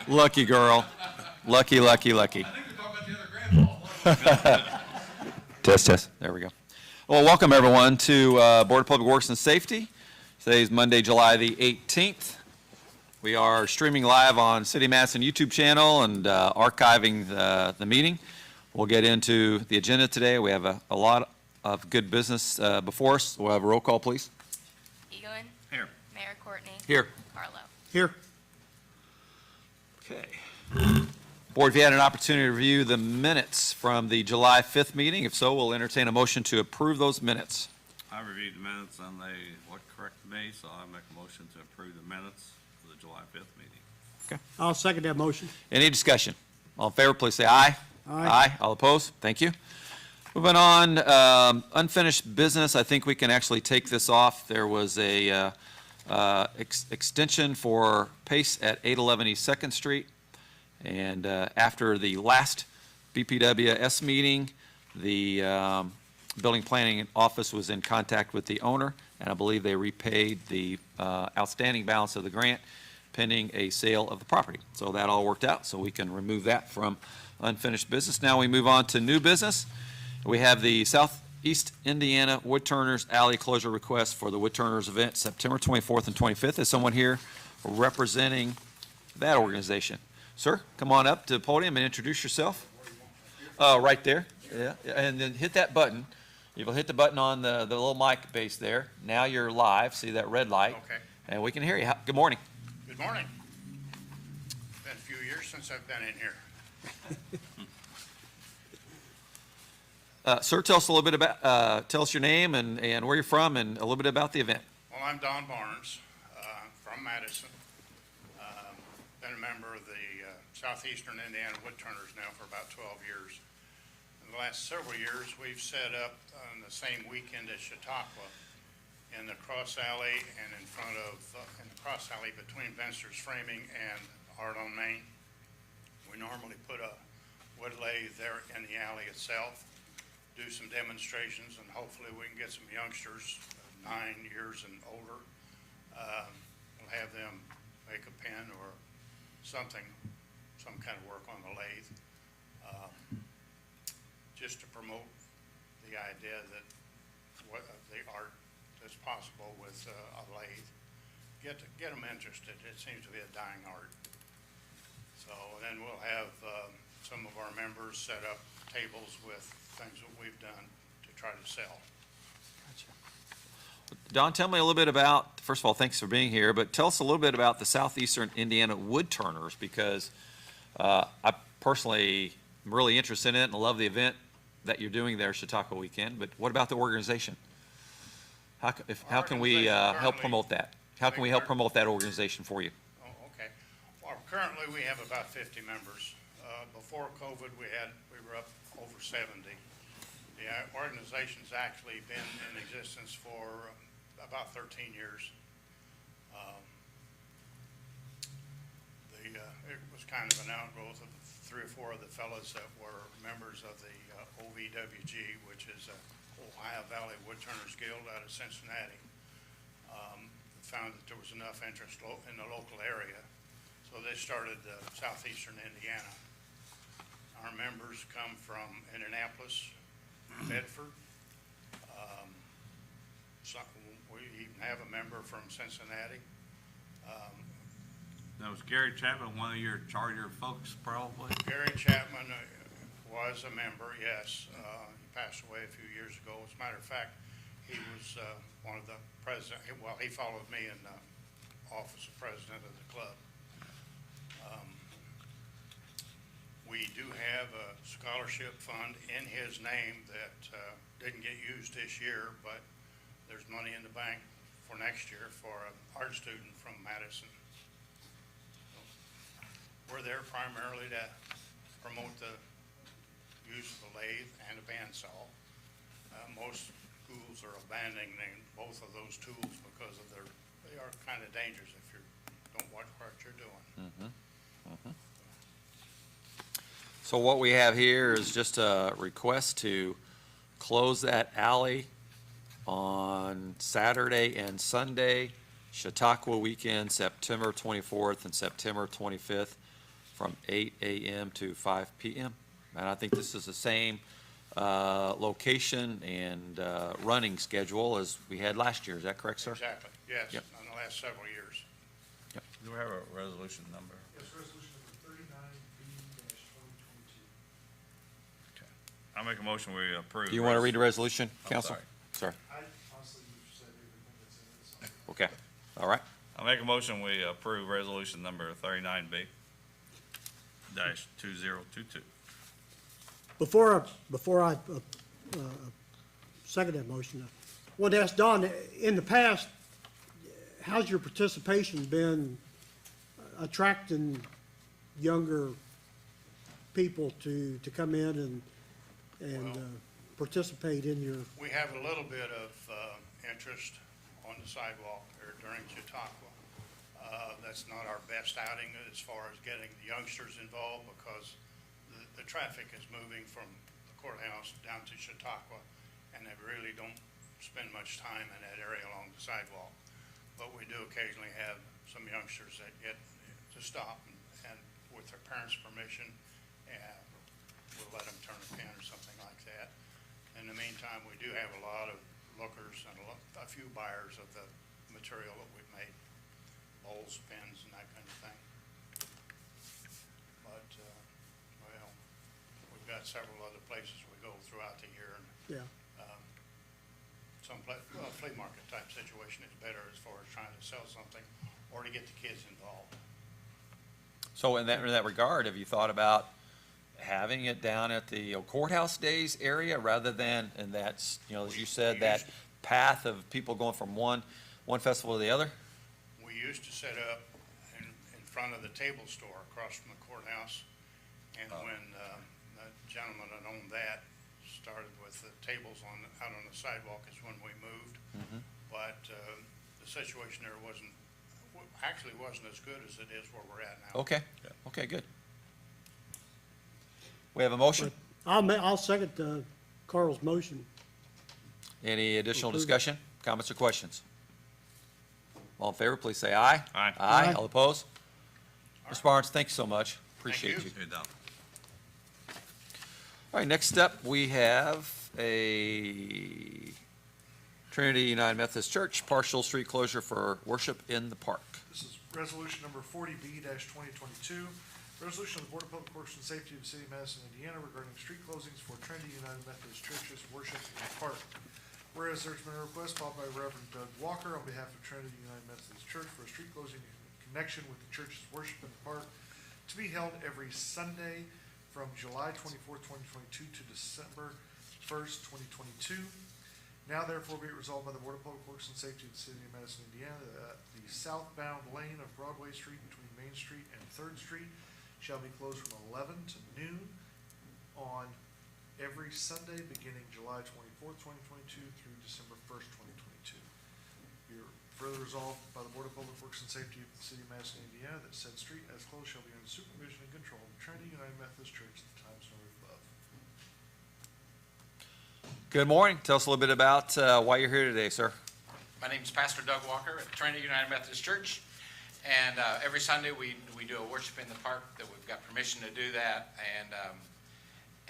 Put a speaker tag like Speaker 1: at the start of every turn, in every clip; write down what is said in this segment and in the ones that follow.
Speaker 1: Lucky girl. Lucky.
Speaker 2: I think they're talking about the other grandpa.
Speaker 1: Test. There we go. Well, welcome everyone to Board of Public Works and Safety. Today is Monday, July the 18th. We are streaming live on City Madison YouTube channel and archiving the meeting. We'll get into the agenda today. We have a lot of good business before us. We'll have a roll call, please.
Speaker 3: Egan.
Speaker 2: Here.
Speaker 3: Mayor Courtney.
Speaker 1: Here.
Speaker 3: Carlo.
Speaker 4: Here.
Speaker 1: Okay. Board, have you had an opportunity to review the minutes from the July 5th meeting? If so, we'll entertain a motion to approve those minutes.
Speaker 5: I reviewed the minutes and they look correct to me, so I make a motion to approve the minutes for the July 5th meeting.
Speaker 4: I'll second that motion.
Speaker 1: Any discussion? All in favor, please say aye.
Speaker 4: Aye.
Speaker 1: All opposed? Thank you. Moving on, unfinished business. I think we can actually take this off. There was a extension for PACE at 811 East 2nd Street. And after the last BPWS meeting, the building planning office was in contact with the owner, and I believe they repaid the outstanding balance of the grant pending a sale of the property. So that all worked out, so we can remove that from unfinished business. Now we move on to new business. We have the Southeast Indiana Woodturners Alley closure request for the Woodturners event September 24th and 25th. Is someone here representing that organization? Sir, come on up to the podium and introduce yourself. Right there. Yeah, and then hit that button. You'll hit the button on the little mic base there. Now you're live. See that red light?
Speaker 6: Okay.
Speaker 1: And we can hear you. Good morning.
Speaker 6: Good morning. Been a few years since I've been in here.
Speaker 1: Sir, tell us a little bit about, tell us your name and where you're from and a little bit about the event.
Speaker 6: Well, I'm Don Barnes, from Madison. Been a member of the Southeastern Indiana Woodturners now for about 12 years. In the last several years, we've set up on the same weekend as Chautauqua in the cross alley and in front of, in the cross alley between Venster's Framing and Art on Main. We normally put a wood lathe there in the alley itself, do some demonstrations, and hopefully we can get some youngsters, 9 years and older. We'll have them make a pen or something, some kind of work on the lathe, just to promote the idea that what the art that's possible with a lathe. Get them interested. It seems to be a dying art. So then we'll have some of our members set up tables with things that we've done to try to sell.
Speaker 1: Don, tell me a little bit about, first of all, thanks for being here, but tell us a little bit about the Southeastern Indiana Woodturners, because I personally am really interested in it and love the event that you're doing there Chautauqua weekend, but what about the organization? How can we help promote that? How can we help promote that organization for you?
Speaker 6: Oh, okay. Well, currently we have about 50 members. Before COVID, we were up over 70. The organization's actually been in existence for about 13 years. It was kind of an outgrowth of 3 or 4 of the fellows that were members of the OVWG, which is Ohio Valley Woodturners Guild out of Cincinnati. Found that there was enough interest in the local area, so they started Southeastern Indiana. Our members come from Indianapolis, Bedford. We even have a member from Cincinnati.
Speaker 5: Now, was Gary Chapman one of your Charger folks, probably?
Speaker 6: Gary Chapman was a member, yes. He passed away a few years ago. As a matter of fact, he was one of the president. Well, he followed me in the office of president of the club. We do have a scholarship fund in his name that didn't get used this year, but there's money in the bank for next year for an art student from Madison. We're there primarily to promote the use of the lathe and the bandsaw. Most schools are abandoning both of those tools because of they are kind of dangerous if you don't watch what you're doing.
Speaker 1: So what we have here is just a request to close that alley on Saturday and Sunday Chautauqua weekend, September 24th and September 25th, from 8 a.m. to 5 p.m. And I think this is the same location and running schedule as we had last year. Is that correct, sir?
Speaker 6: Exactly, yes,
Speaker 1: Yep.
Speaker 6: in the last several years.
Speaker 5: Do we have a resolution number?
Speaker 4: Yes, resolution number 39B-2022.
Speaker 5: Okay. I make a motion we approve.
Speaker 1: Do you want to read the resolution,
Speaker 5: I'm
Speaker 1: counsel?
Speaker 5: sorry.
Speaker 1: Sorry.
Speaker 4: I honestly, you've said everything that's in it, so.
Speaker 1: Okay. All right.
Speaker 5: I make a motion we approve resolution number 39B-2022.
Speaker 7: Before I second that motion, I wanted to ask Don, in the past, how's your participation been attracting younger people to come in and participate in your,
Speaker 6: We have a little bit of interest on the sidewalk there during Chautauqua. That's not our best outing as far as getting the youngsters involved, because the traffic is moving from the courthouse down to Chautauqua, and they really don't spend much time in that area along the sidewalk. But we do occasionally have some youngsters that get to stop, and with their parents' permission, and we'll let them turn a pin or something like that. In the meantime, we do have a lot of lookers and a few buyers of the material that we've made, bowls, pens, and that kind of thing. But, well, we've got several other places we go throughout the year, and
Speaker 7: yeah.
Speaker 6: flea market type situation is better as far as trying to sell something or to get the kids involved.
Speaker 1: So in that regard, have you thought about having it down at the courthouse days area rather than, and that's, as you said, that path of people going from one festival to the other?
Speaker 6: We used to set up in front of the table store across from the courthouse, and when the gentleman that owned that started with the tables out on the sidewalk is when we moved. But the situation there wasn't as good as it is where we're at now.
Speaker 1: Okay. Okay, good. We have a motion.
Speaker 7: I'll second Carl's motion.
Speaker 1: Any additional
Speaker 7: Approve.
Speaker 1: discussion, comments, or questions? All in favor, please say aye.
Speaker 5: Aye.
Speaker 1: Aye.
Speaker 7: Aye.
Speaker 1: All opposed? Mr. Barnes, thank you so much. Appreciate
Speaker 6: you.
Speaker 1: you.
Speaker 5: You're done.
Speaker 1: All right, next up, we have a Trinity United Methodist Church partial street closure for worship in the park.
Speaker 4: This is resolution number 40B-2022, resolution of the Board of Public Works and Safety of the City of Madison, Indiana regarding street closings for Trinity United Methodist Church's worship in the park. Whereas there's been a request filed by Reverend Doug Walker on behalf of Trinity United Methodist Church for a street closing in connection with the church's worship in the park to be held every Sunday from July 24th, 2022 to December 1st, 2022. Now therefore be it resolved by the Board of Public Works and Safety of the City of Madison, Indiana, that the southbound lane of Broadway Street between Main Street and 3rd Street shall be closed from 11 to noon on every Sunday beginning July 24th, 2022 through December 1st, 2022. Be it further resolved by the Board of Public Works and Safety of the City of Madison, Indiana, that said street as closed shall be under supervision and control of Trinity United Methodist Church at the times noted above.
Speaker 1: Good morning. Tell us a little bit about why you're here today, sir.
Speaker 8: My name's Pastor Doug Walker at Trinity United Methodist Church, and every Sunday we do a worship in the park. That we've got permission to do that,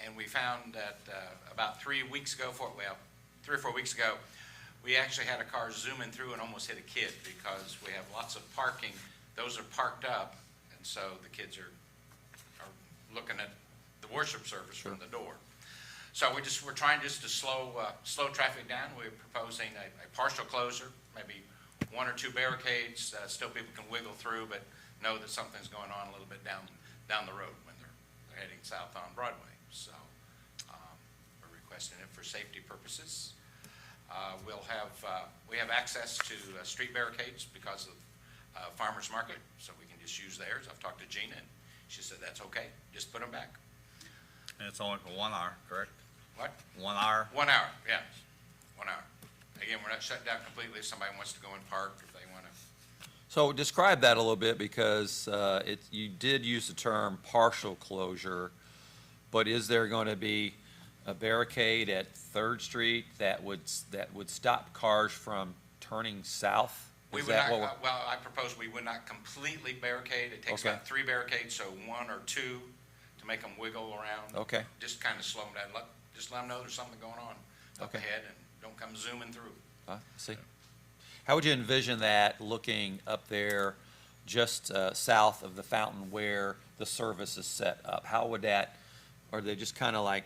Speaker 8: and we found that about 3 weeks ago, 3 or 4 weeks ago, we actually had a car zooming through and almost hit a kid because we have lots of parking. Those are parked up, and so the kids are looking at the worship service from the door. So we're trying just to slow traffic down. We're proposing a partial closure, maybe 1 or 2 barricades. Still people can wiggle through, but know that something's going on a little bit down the road when they're heading south on Broadway. So we're requesting it for safety purposes. We have access to street barricades because of farmers market, so we can just use theirs. I've talked to Gina, and she said that's okay. Just put them back.
Speaker 5: And it's only for 1 hour, correct?
Speaker 8: What?
Speaker 5: 1 hour?
Speaker 8: 1 hour, yeah, 1 hour. Again, we're not shut down completely if somebody wants to go and park, if they want to.
Speaker 1: So describe that a little bit, because you did use the term partial closure, but is there going to be a barricade at 3rd Street that would stop cars from turning south
Speaker 8: We
Speaker 1: Is
Speaker 8: would
Speaker 1: that
Speaker 8: not,
Speaker 1: what
Speaker 8: well, I propose we would not completely barricade. It takes
Speaker 1: Okay.
Speaker 8: about 3 barricades, so 1 or 2 to make them wiggle around.
Speaker 1: Okay.
Speaker 8: Just kind of slow them down. Just let them know there's something going on up
Speaker 1: Okay.
Speaker 8: ahead and don't come zooming through.
Speaker 1: See? How would you envision that looking up there just south of the fountain where the service is set up? How would that, are they just kind of like,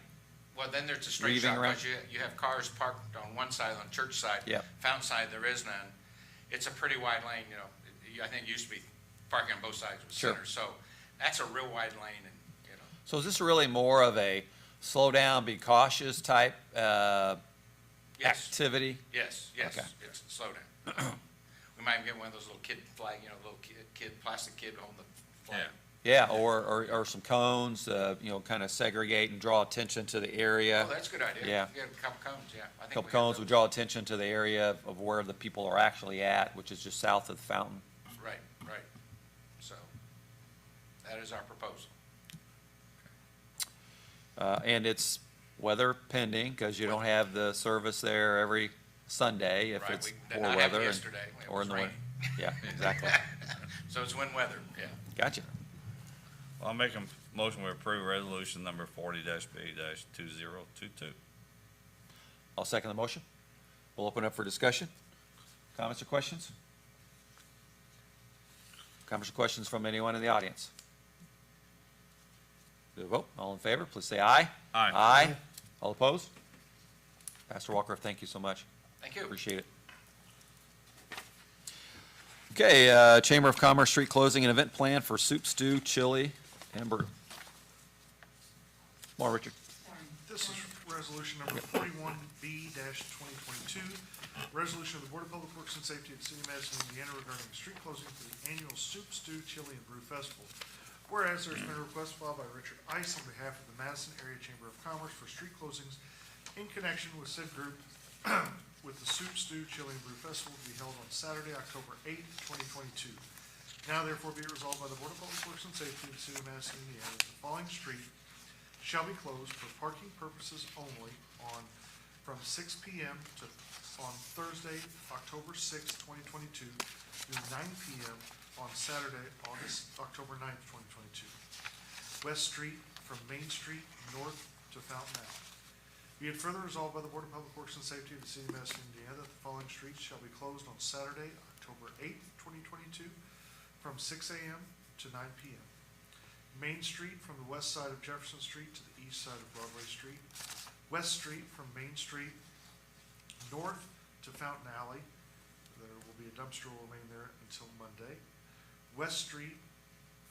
Speaker 8: Well, then there's a straight
Speaker 1: Weaving
Speaker 8: shot,
Speaker 1: around?
Speaker 8: because you have cars parked on one side, on the church side.
Speaker 1: Yep.
Speaker 8: Fountain side, there is none. It's a pretty wide lane, you know. I think it used to be parking on both sides of the
Speaker 1: Sure.
Speaker 8: center. So that's a real wide lane and, you know.
Speaker 1: so is this really more of a slow down, be cautious type
Speaker 8: Yes,
Speaker 1: activity?
Speaker 8: yes, yes,
Speaker 1: Okay.
Speaker 8: it's slow down. We might get one of those little kid flag, you know, little kid, plastic kid holding the flag.
Speaker 1: Yeah, or some cones, you know, kind of segregate and draw attention to the area.
Speaker 8: Oh, that's a good idea.
Speaker 1: Yeah.
Speaker 8: You got a couple cones, yeah. I think
Speaker 1: Couple
Speaker 8: we have
Speaker 1: cones
Speaker 8: those.
Speaker 1: would draw attention to the area of where the people are actually at, which is just south of the fountain.
Speaker 8: Right, right. So that is our proposal.
Speaker 1: And it's weather pending, because you don't have the service there every Sunday if
Speaker 8: Right,
Speaker 1: it's
Speaker 8: we did
Speaker 1: poor
Speaker 8: not have it
Speaker 1: weather.
Speaker 8: yesterday. It
Speaker 1: Or
Speaker 8: was
Speaker 1: in the winter.
Speaker 8: raining.
Speaker 1: Yeah, exactly.
Speaker 8: So it's wind weather, yeah.
Speaker 1: Gotcha.
Speaker 5: Well, I'll make a motion to approve resolution number 40-B-2022.
Speaker 1: I'll second the motion. We'll open up for discussion. Comments or questions? Comments or questions from anyone in the audience? Do a vote. All in favor, please say aye.
Speaker 5: Aye.
Speaker 1: Aye. All opposed? Pastor Walker, thank you so much.
Speaker 8: Thank you.
Speaker 1: Appreciate it. Okay, Chamber of Commerce street closing and event plan for soup, stew, chili, and brew. More, Richard.
Speaker 4: This is resolution number 41B-2022. Resolution of the Board of Public Works and Safety of the City of Madison, Indiana regarding street closing for the annual Soup, Stew, Chili, and Brew Festival. Whereas there's been a request filed by Richard Ice on behalf of the Madison Area Chamber of Commerce for street closings in connection with said group with the Soup, Stew, Chili, and Brew Festival to be held on Saturday, October 8th, 2022. Now therefore be it resolved by the Board of Public Works and Safety of the City of Madison, Indiana, that the following street shall be closed for parking purposes only from 6 p.m. on Thursday, October 6th, 2022, through 9 p.m. on Saturday, October 9th, 2022. West Street from Main Street north to Fountain Alley. Be it further resolved by the Board of Public Works and Safety of the City of Madison, Indiana, that the following streets shall be closed on Saturday, October 8th, 2022, from 6 a.m. to 9 p.m. Main Street from the west side of Jefferson Street to the east side of Broadway Street. West Street from Main Street north to Fountain Alley. There will be a dumpster will remain there until Monday. West Street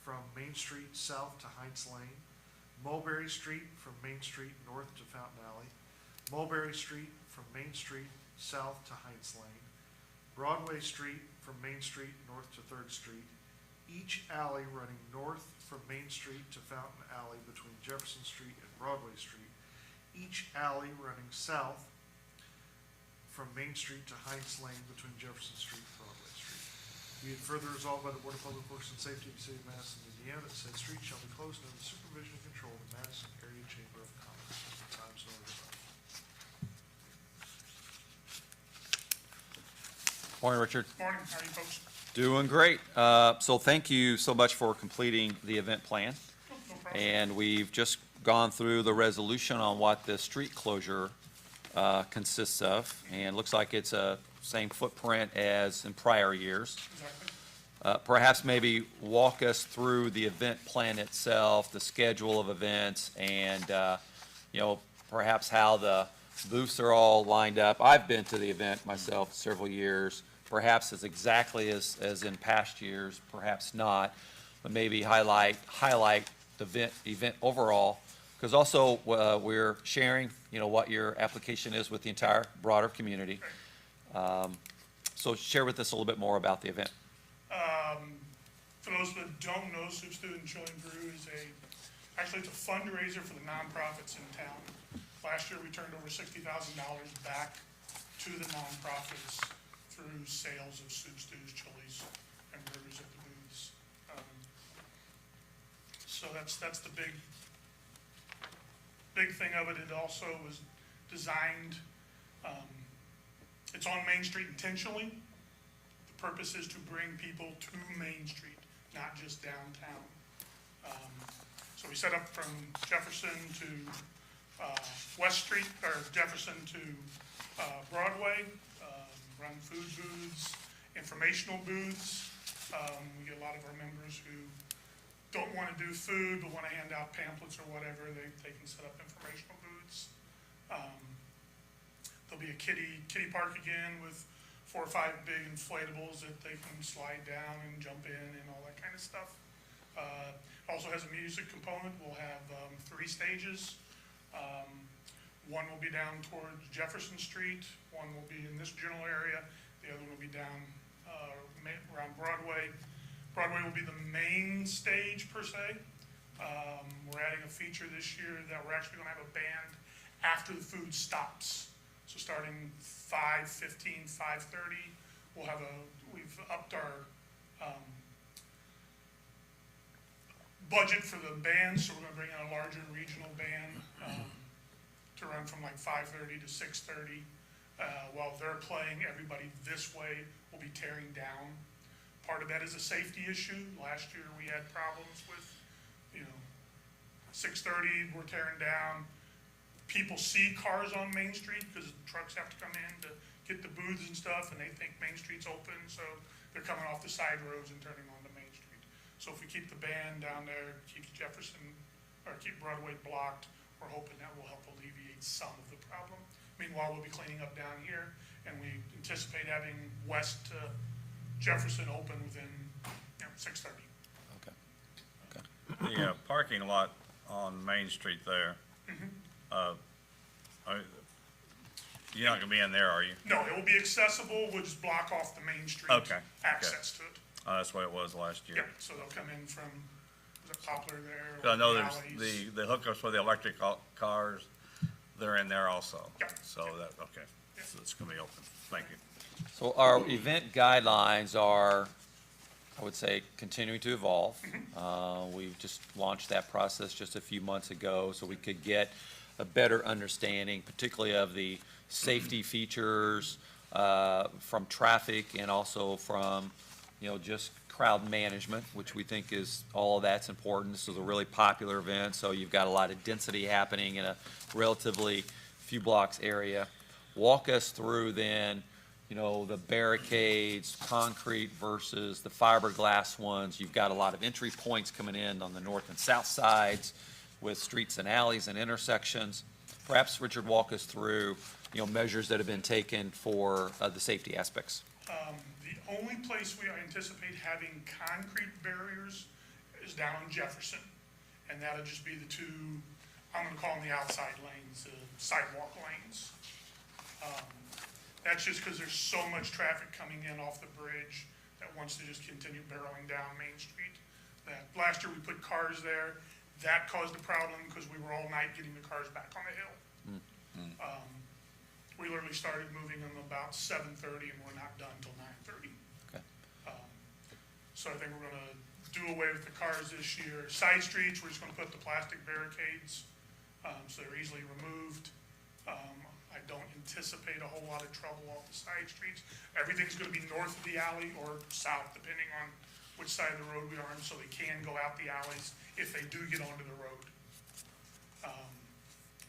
Speaker 4: from Main Street south to Heights Lane. Mulberry Street from Main Street north to Fountain Alley. Mulberry Street from Main Street south to Heights Lane. Broadway Street from Main Street north to 3rd Street. Each alley running north from Main Street to Fountain Alley between Jefferson Street and Broadway Street. Each alley running south from Main Street to Heights Lane between Jefferson Street and Broadway Street. Be it further resolved by the Board of Public Works and Safety of the City of Madison, Indiana, that said street shall be closed under the supervision and control of the Madison Area Chamber of Commerce at the times noted above.
Speaker 1: Morning, Richard.
Speaker 9: Morning, how are you folks?
Speaker 1: Doing great. So thank you so much for completing the event plan.
Speaker 9: No problem.
Speaker 1: And we've just gone through the resolution on what the street closure consists of. And it looks like it's a same footprint as in prior years.
Speaker 9: Exactly.
Speaker 1: Perhaps maybe walk us through the event plan itself, the schedule of events, and, you know, perhaps how the booths are all lined up. I've been to the event myself several years. Perhaps it's exactly as in past years, perhaps not, but maybe highlight the event overall. Because also, we're sharing, you know, what your application is with the entire broader community. So share with us a little bit more about the event.
Speaker 9: For those that don't know, Soup, Stew, and Chili and Brew is actually it's a fundraiser for the nonprofits in town. Last year, we turned over $60,000 back to the nonprofits through sales of soup, stews, chilies, and brews at the booths. So that's the big thing of it. It also was designed, it's on Main Street intentionally. The purpose is to bring people to Main Street, not just downtown. So we set up from Jefferson to West Street, or Jefferson to Broadway, run food booths, informational booths. We get a lot of our members who don't want to do food, but want to hand out pamphlets or whatever, they can set up informational booths. There'll be a kiddie park again with 4 or 5 big inflatables that they can slide down and jump in and all that kind of stuff. Also has a music component. We'll have 3 stages. One will be down towards Jefferson Street, one will be in this general area, the other one will be down around Broadway. Broadway will be the main stage per se. We're adding a feature this year that we're actually gonna have a band after the food stops. So starting 5:15, 5:30, we've upped our budget for the band, so we're gonna bring in a larger regional band to run from like 5:30 to 6:30. While they're playing, everybody this way will be tearing down. Part of that is a safety issue. Last year, we had problems with, 6:30, we're tearing down. People see cars on Main Street because trucks have to come in to get the booths and stuff, and they think Main Street's open, so they're coming off the side roads and turning onto Main Street. So if we keep the band down there, keep Jefferson, or keep Broadway blocked, we're hoping that will help alleviate some of the problem. Meanwhile, we'll be cleaning up down here, and we anticipate having West to Jefferson open within, 6:30.
Speaker 1: Okay.
Speaker 5: The parking lot on Main Street there, you're not gonna be in there, are you?
Speaker 9: No, it will be accessible, we'll just block off the Main Street
Speaker 5: Okay, okay.
Speaker 9: access to it.
Speaker 5: That's the way it was last year.
Speaker 9: Yeah, so they'll come in from, was it Poplar there?
Speaker 5: 'Cause I know
Speaker 9: or
Speaker 5: there's
Speaker 9: alleys.
Speaker 5: the hookups for the electric cars, they're in there also.
Speaker 9: Yeah.
Speaker 5: So okay,
Speaker 9: Yeah.
Speaker 5: so it's gonna be open. Thank you.
Speaker 1: So our event guidelines are, I would say, continuing to evolve. We just launched that process just a few months ago, so we could get a better understanding, particularly of the safety features, from traffic and also from, just crowd management, which we think is, all of that's important. This is a really popular event, so you've got a lot of density happening in a relatively few blocks area. Walk us through then, the barricades, concrete versus the fiberglass ones. You've got a lot of entry points coming in on the north and south sides with streets and alleys and intersections. Perhaps, Richard, walk us through, measures that have been taken for the safety aspects.
Speaker 9: The only place we anticipate having concrete barriers is down on Jefferson. And that'll just be the 2, I'm gonna call them the outside lanes, sidewalk lanes. That's just because there's so much traffic coming in off the bridge that wants to just continue barreling down Main Street. That last year we put cars there, that caused a problem because we were all night getting the cars back on the hill. We literally started moving them about 7:30 and we're not done till 9:30.
Speaker 1: Okay.
Speaker 9: So I think we're gonna do away with the cars this year. Side streets, we're just gonna put the plastic barricades, so they're easily removed. I don't anticipate a whole lot of trouble off the side streets. Everything's gonna be north of the alley or south, depending on which side of the road we are on, so they can go out the alleys if they do get onto the road.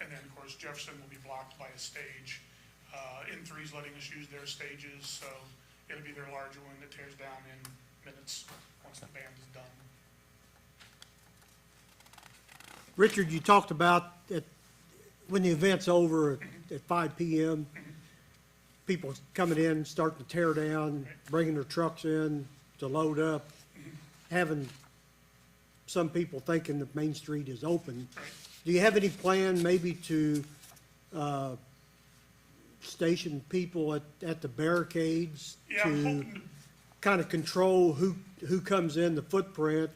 Speaker 9: And then, of course, Jefferson will be blocked by a stage. N3's letting us use their stages, so it'll be their larger one that tears down in minutes once the band is done.
Speaker 7: Richard, you talked about when the event's over at 5 PM, people coming in, starting to tear down, bringing their trucks in to load up, having some people thinking that Main Street is open.
Speaker 9: Right.
Speaker 7: Do you have any plan maybe to station people at the barricades
Speaker 9: Yeah, I'm
Speaker 7: to
Speaker 9: hoping to,
Speaker 7: kind of control who comes in the footprint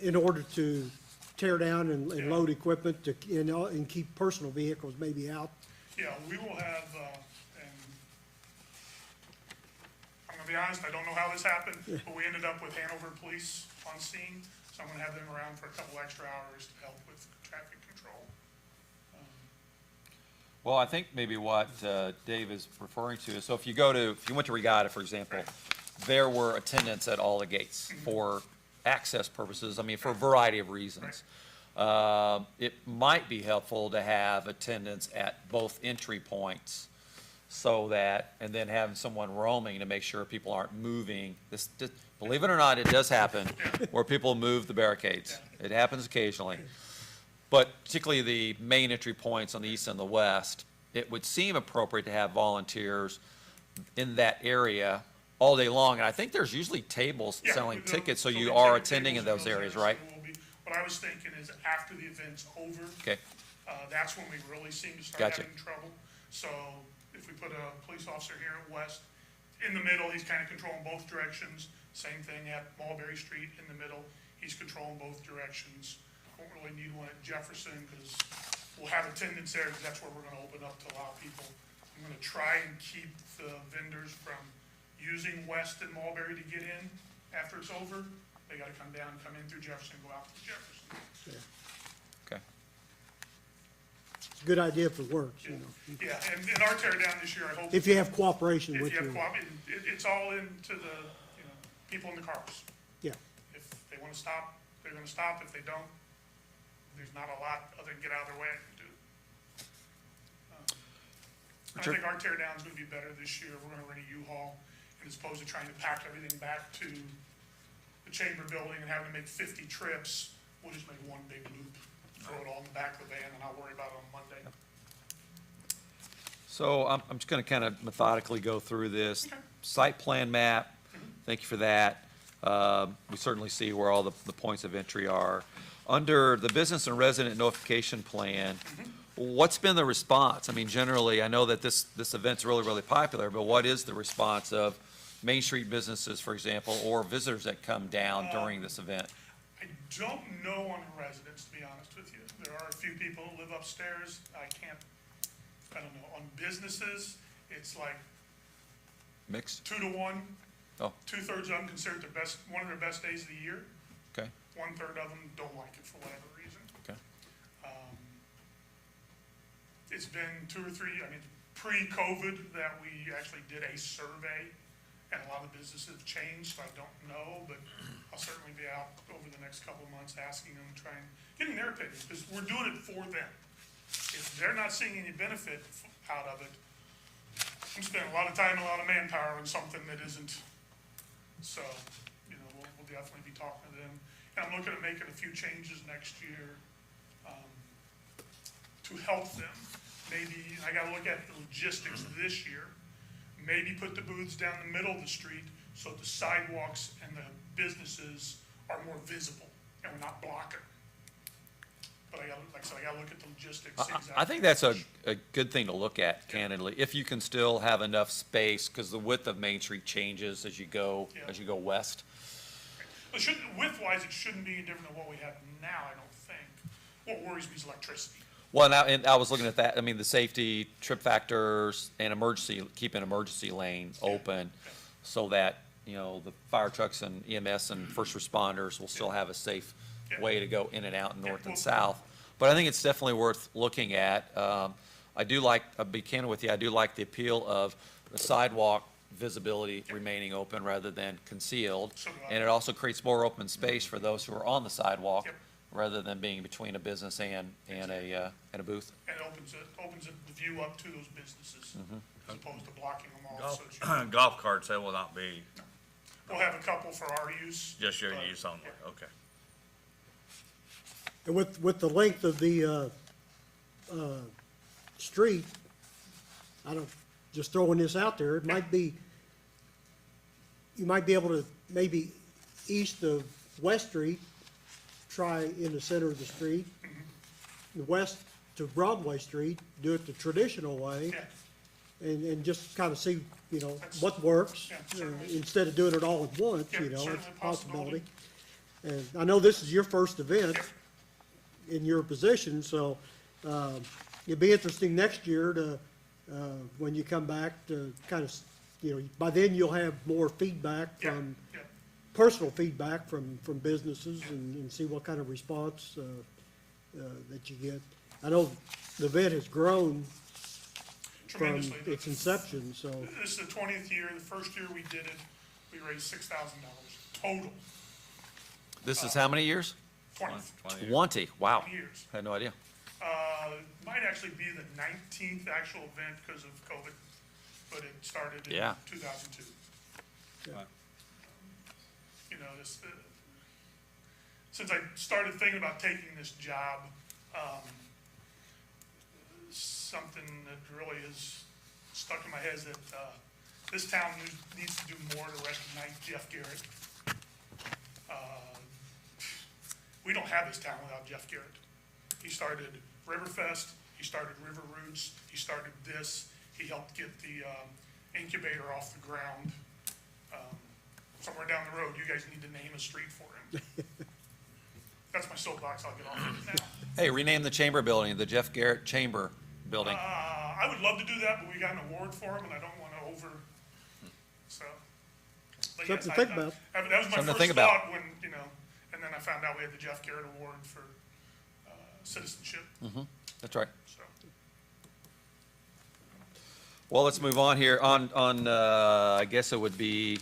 Speaker 7: in order to tear down and
Speaker 9: Yeah.
Speaker 7: load equipment and keep personal vehicles maybe out?
Speaker 9: yeah, we will have, and I'm gonna be honest, I don't know how this happened, but we ended up with Hanover Police on scene, so I'm gonna have them around for a couple extra hours to help with traffic control.
Speaker 1: Well, I think maybe what Dave is referring to is, so if you went to Regatta, for example, there were attendants at all the gates for access purposes, I mean, for a variety of reasons. It might be helpful to have attendants at both entry points so that, and then having someone roaming to make sure people aren't moving. Believe it or not, it does happen where people move the barricades. It happens occasionally. But particularly the main entry points on the east and the west, it would seem appropriate to have volunteers in that area all day long. And I think there's usually tables
Speaker 9: Yeah,
Speaker 1: selling
Speaker 9: there'll-
Speaker 1: tickets, so
Speaker 9: there'll
Speaker 1: you
Speaker 9: be
Speaker 1: are
Speaker 9: ticket
Speaker 1: attending in
Speaker 9: tables
Speaker 1: those areas,
Speaker 9: so
Speaker 1: right?
Speaker 9: there will be. What I was thinking is after the event's over,
Speaker 1: Okay,
Speaker 9: that's when we really seem to start
Speaker 1: Gotcha.
Speaker 9: having trouble. So if we put a police officer here at West, in the middle, he's kind of controlling both directions. Same thing at Mulberry Street in the middle, he's controlling both directions. Won't really need one at Jefferson because we'll have attendants there because that's where we're gonna open up to allow people. I'm gonna try and keep the vendors from using West and Mulberry to get in after it's over. They gotta come down, come in through Jefferson, go out to Jefferson.
Speaker 1: okay.
Speaker 7: It's a good idea if it works, you know.
Speaker 9: Yeah, and our tear down this year, I hope.
Speaker 7: If you have cooperation
Speaker 9: If
Speaker 7: with
Speaker 9: you have
Speaker 7: your,
Speaker 9: it's all into the, people in the cars.
Speaker 7: yeah.
Speaker 9: If they wanna stop, they're gonna stop. If they don't, there's not a lot other than get out of their way I can do. I
Speaker 1: Richard?
Speaker 9: think our tear down's gonna be better this year. We're gonna rent a U-Haul, and as opposed to trying to pack everything back to the chamber building and having to make 50 trips, we'll just make one big loop, throw it all in the back of the van, and I'll worry about it on Monday.
Speaker 1: So I'm just gonna kind of methodically go through this. Site plan map, thank you for that. We certainly see where all the points of entry are. Under the business and resident notification plan, what's been the response? I mean, generally, I know that this event's really, really popular, but what is the response of Main Street businesses, for example, or visitors that come down during this event?
Speaker 9: I don't know on the residents, to be honest with you. There are a few people who live upstairs. I don't know. On businesses, it's like
Speaker 1: Mixed?
Speaker 9: 2-to-1.
Speaker 1: Oh.
Speaker 9: 2/3 of them consider it one of their best days of the year.
Speaker 1: Okay,
Speaker 9: 1/3 of them don't like it for whatever reason.
Speaker 1: okay.
Speaker 9: It's been 2 or 3, pre-COVID that we actually did a survey, and a lot of businesses have changed, so I don't know, but I'll certainly be out over the next couple of months asking them, getting their opinions, because we're doing it for them. If they're not seeing any benefit out of it, I'm spending a lot of time, and a lot of manpower on something that isn't. So, we'll definitely be talking to them. And I'm looking at making a few changes next year, to help them. Maybe, I gotta look at the logistics this year. Maybe put the booths down the middle of the street so the sidewalks and the businesses are more visible and we're not blocking. But I gotta look at the logistics.
Speaker 1: I think that's a good thing to look at, candidly, if you can still have enough space, because the width of Main Street changes as you go west.
Speaker 9: It shouldn't, width-wise, it shouldn't be any different than what we have now, I don't think. What worries me is electricity.
Speaker 1: Well, and I was looking at that, I mean, the safety, trip factors, and keep an emergency lane open so that, the fire trucks and EMS and first responders will still have a safe way to go in and out north and south. But I think it's definitely worth looking at. I'll be candid with you, I do like the appeal of the sidewalk visibility remaining open rather than concealed.
Speaker 9: So do I.
Speaker 1: And it also creates more open space for those who are on the sidewalk rather than being between a business and a booth.
Speaker 9: And it opens the view up to those businesses as opposed to blocking them all.
Speaker 5: Golf,
Speaker 9: So it's-
Speaker 5: golf carts, they will not be
Speaker 9: we'll have a couple for our use.
Speaker 5: just your
Speaker 9: but,
Speaker 5: use only,
Speaker 9: yeah.
Speaker 5: okay.
Speaker 7: And with the length of the, street, just throwing this out there, it might be, you might be able to, maybe east of West Street, try in the center of the street, west to Broadway Street, do it the traditional way,
Speaker 9: Yeah,
Speaker 7: and just kind of see, what works,
Speaker 9: Yeah, certainly.
Speaker 7: instead of doing it all at once,
Speaker 9: Yeah,
Speaker 7: it's
Speaker 9: certainly
Speaker 7: a
Speaker 9: a possibility.
Speaker 7: possibility. And I know this is your first event in your position, so, it'd be interesting next year to, when you come back to kind of, by then you'll have more feedback
Speaker 9: yeah,
Speaker 7: from,
Speaker 9: yeah.
Speaker 7: personal feedback from businesses and see what kind of response, that you get. I know the event has grown from
Speaker 9: Tremendously.
Speaker 7: its inception, so,
Speaker 9: This is the 20th year. The first year we did it, We raised $6,000 total,
Speaker 1: This is how many years?
Speaker 9: 20
Speaker 1: 20, wow.
Speaker 9: 20 years.
Speaker 1: I had no idea.
Speaker 9: Might actually be the 19th actual event because of COVID, but it started in
Speaker 1: Yeah.
Speaker 9: 2002.
Speaker 5: Right.
Speaker 9: You know, since I started thinking about taking this job, something that really is stuck in my head is that this town needs to do more to recognize Jeff Garrett. We don't have this town without Jeff Garrett. He started Riverfest, he started River Roots, he started this, he helped get the incubator off the ground. Somewhere down the road, you guys need to name a street for him. That's my soapbox, I'll get off of it now.
Speaker 1: Hey, rename the chamber building, the Jeff Garrett Chamber Building.
Speaker 9: I would love to do that, but we got an award for him, and I don't want to so. But
Speaker 7: Something
Speaker 9: yes,
Speaker 7: to think about.
Speaker 9: That was my
Speaker 1: Something to
Speaker 9: first
Speaker 1: think about.
Speaker 9: thought when, you know, and then I found out we had the Jeff Garrett Award for citizenship,
Speaker 1: That's right.
Speaker 9: so.
Speaker 1: Well, let's move on here. I guess it would be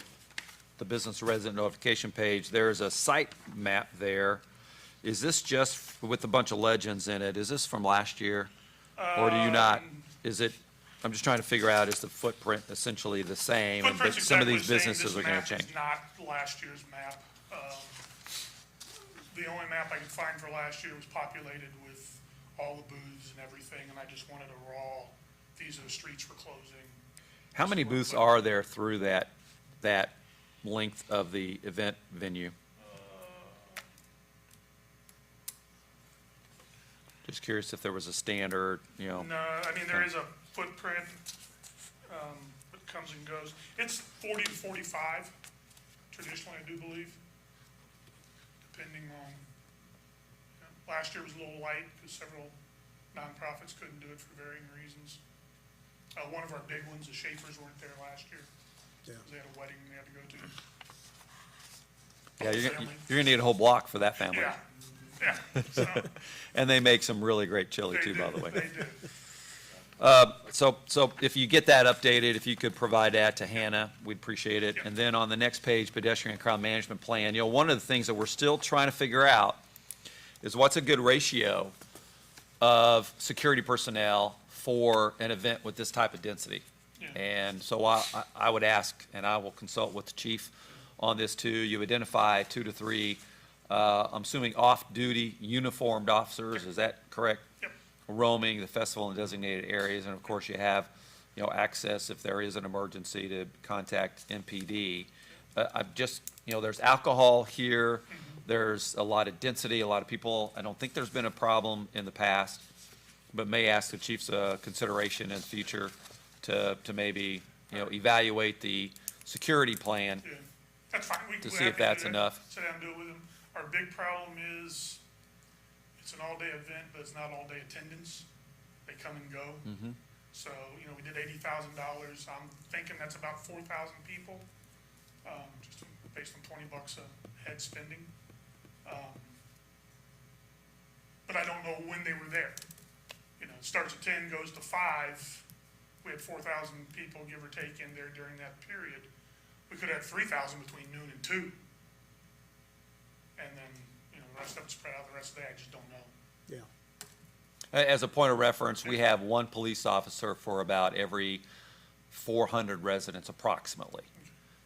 Speaker 1: the business resident notification page. There's a site map there. Is this just with a bunch of legends in it? Is this from last year? Or do you not? Is it, I'm just trying to figure out, is the footprint essentially the same? But
Speaker 9: Footprint's
Speaker 1: some of
Speaker 9: exactly
Speaker 1: these
Speaker 9: the same.
Speaker 1: businesses are gonna change.
Speaker 9: This map is not last year's map. The only map I could find for last year was populated with all the booths and everything, and I just wanted a raw, these are the streets we're closing.
Speaker 1: How many booths are there through that length of the event venue? Just curious if there was a standard, you know.
Speaker 9: No, I mean, there is a footprint, that comes and goes. It's 40 to 45 traditionally, I do believe, depending on, last year was a little light because several nonprofits couldn't do it for varying reasons. One of our big ones, the Schaefers, weren't there last year.
Speaker 7: Yeah.
Speaker 9: 'Cause they had a wedding they had to go to.
Speaker 1: Yeah, you're
Speaker 9: Family.
Speaker 1: gonna need a whole block for that family.
Speaker 9: Yeah, so,
Speaker 1: And they make some really great chili
Speaker 9: they
Speaker 1: too, by
Speaker 9: did,
Speaker 1: the way.
Speaker 9: they did.
Speaker 1: So if you get that updated, if you could provide that to Hannah, we'd appreciate it.
Speaker 9: Yep.
Speaker 1: And then on the next page, pedestrian and crowd management plan, you know, one of the things that we're still trying to figure out is what's a good ratio of security personnel for an event with this type of density.
Speaker 9: Yeah.
Speaker 1: And so I would ask, and I will consult with the chief on this too, you identify 2 to 3, I'm assuming off-duty uniformed officers, is that correct?
Speaker 9: Yep.
Speaker 1: Roaming the festival and designated areas, and of course you have, you know, access if there is an emergency to contact MPD. I've just, you know, there's alcohol here, there's a lot of density, a lot of people. I don't think there's been a problem in the past, but may ask the chief's consideration in the future to maybe, you know, evaluate the security plan.
Speaker 9: Yeah, that's fine.
Speaker 1: To see if that's enough.
Speaker 9: Sit down and do it with them. Our big problem is, it's an all-day event, but it's not all-day attendance. They come and go. So, you know, we did $80,000. I'm thinking that's about 4,000 people, just based on $20 a head spending. But I don't know when they were there. You know, it starts at 10, goes to 5. We had 4,000 people, give or take, in there during that period. We could have 3,000 between noon and 2. And then, you know, the rest of it spread out the rest of the day, I just don't know.
Speaker 7: Yeah.
Speaker 1: As a point of reference, we have one police officer for about every 400 residents approximately.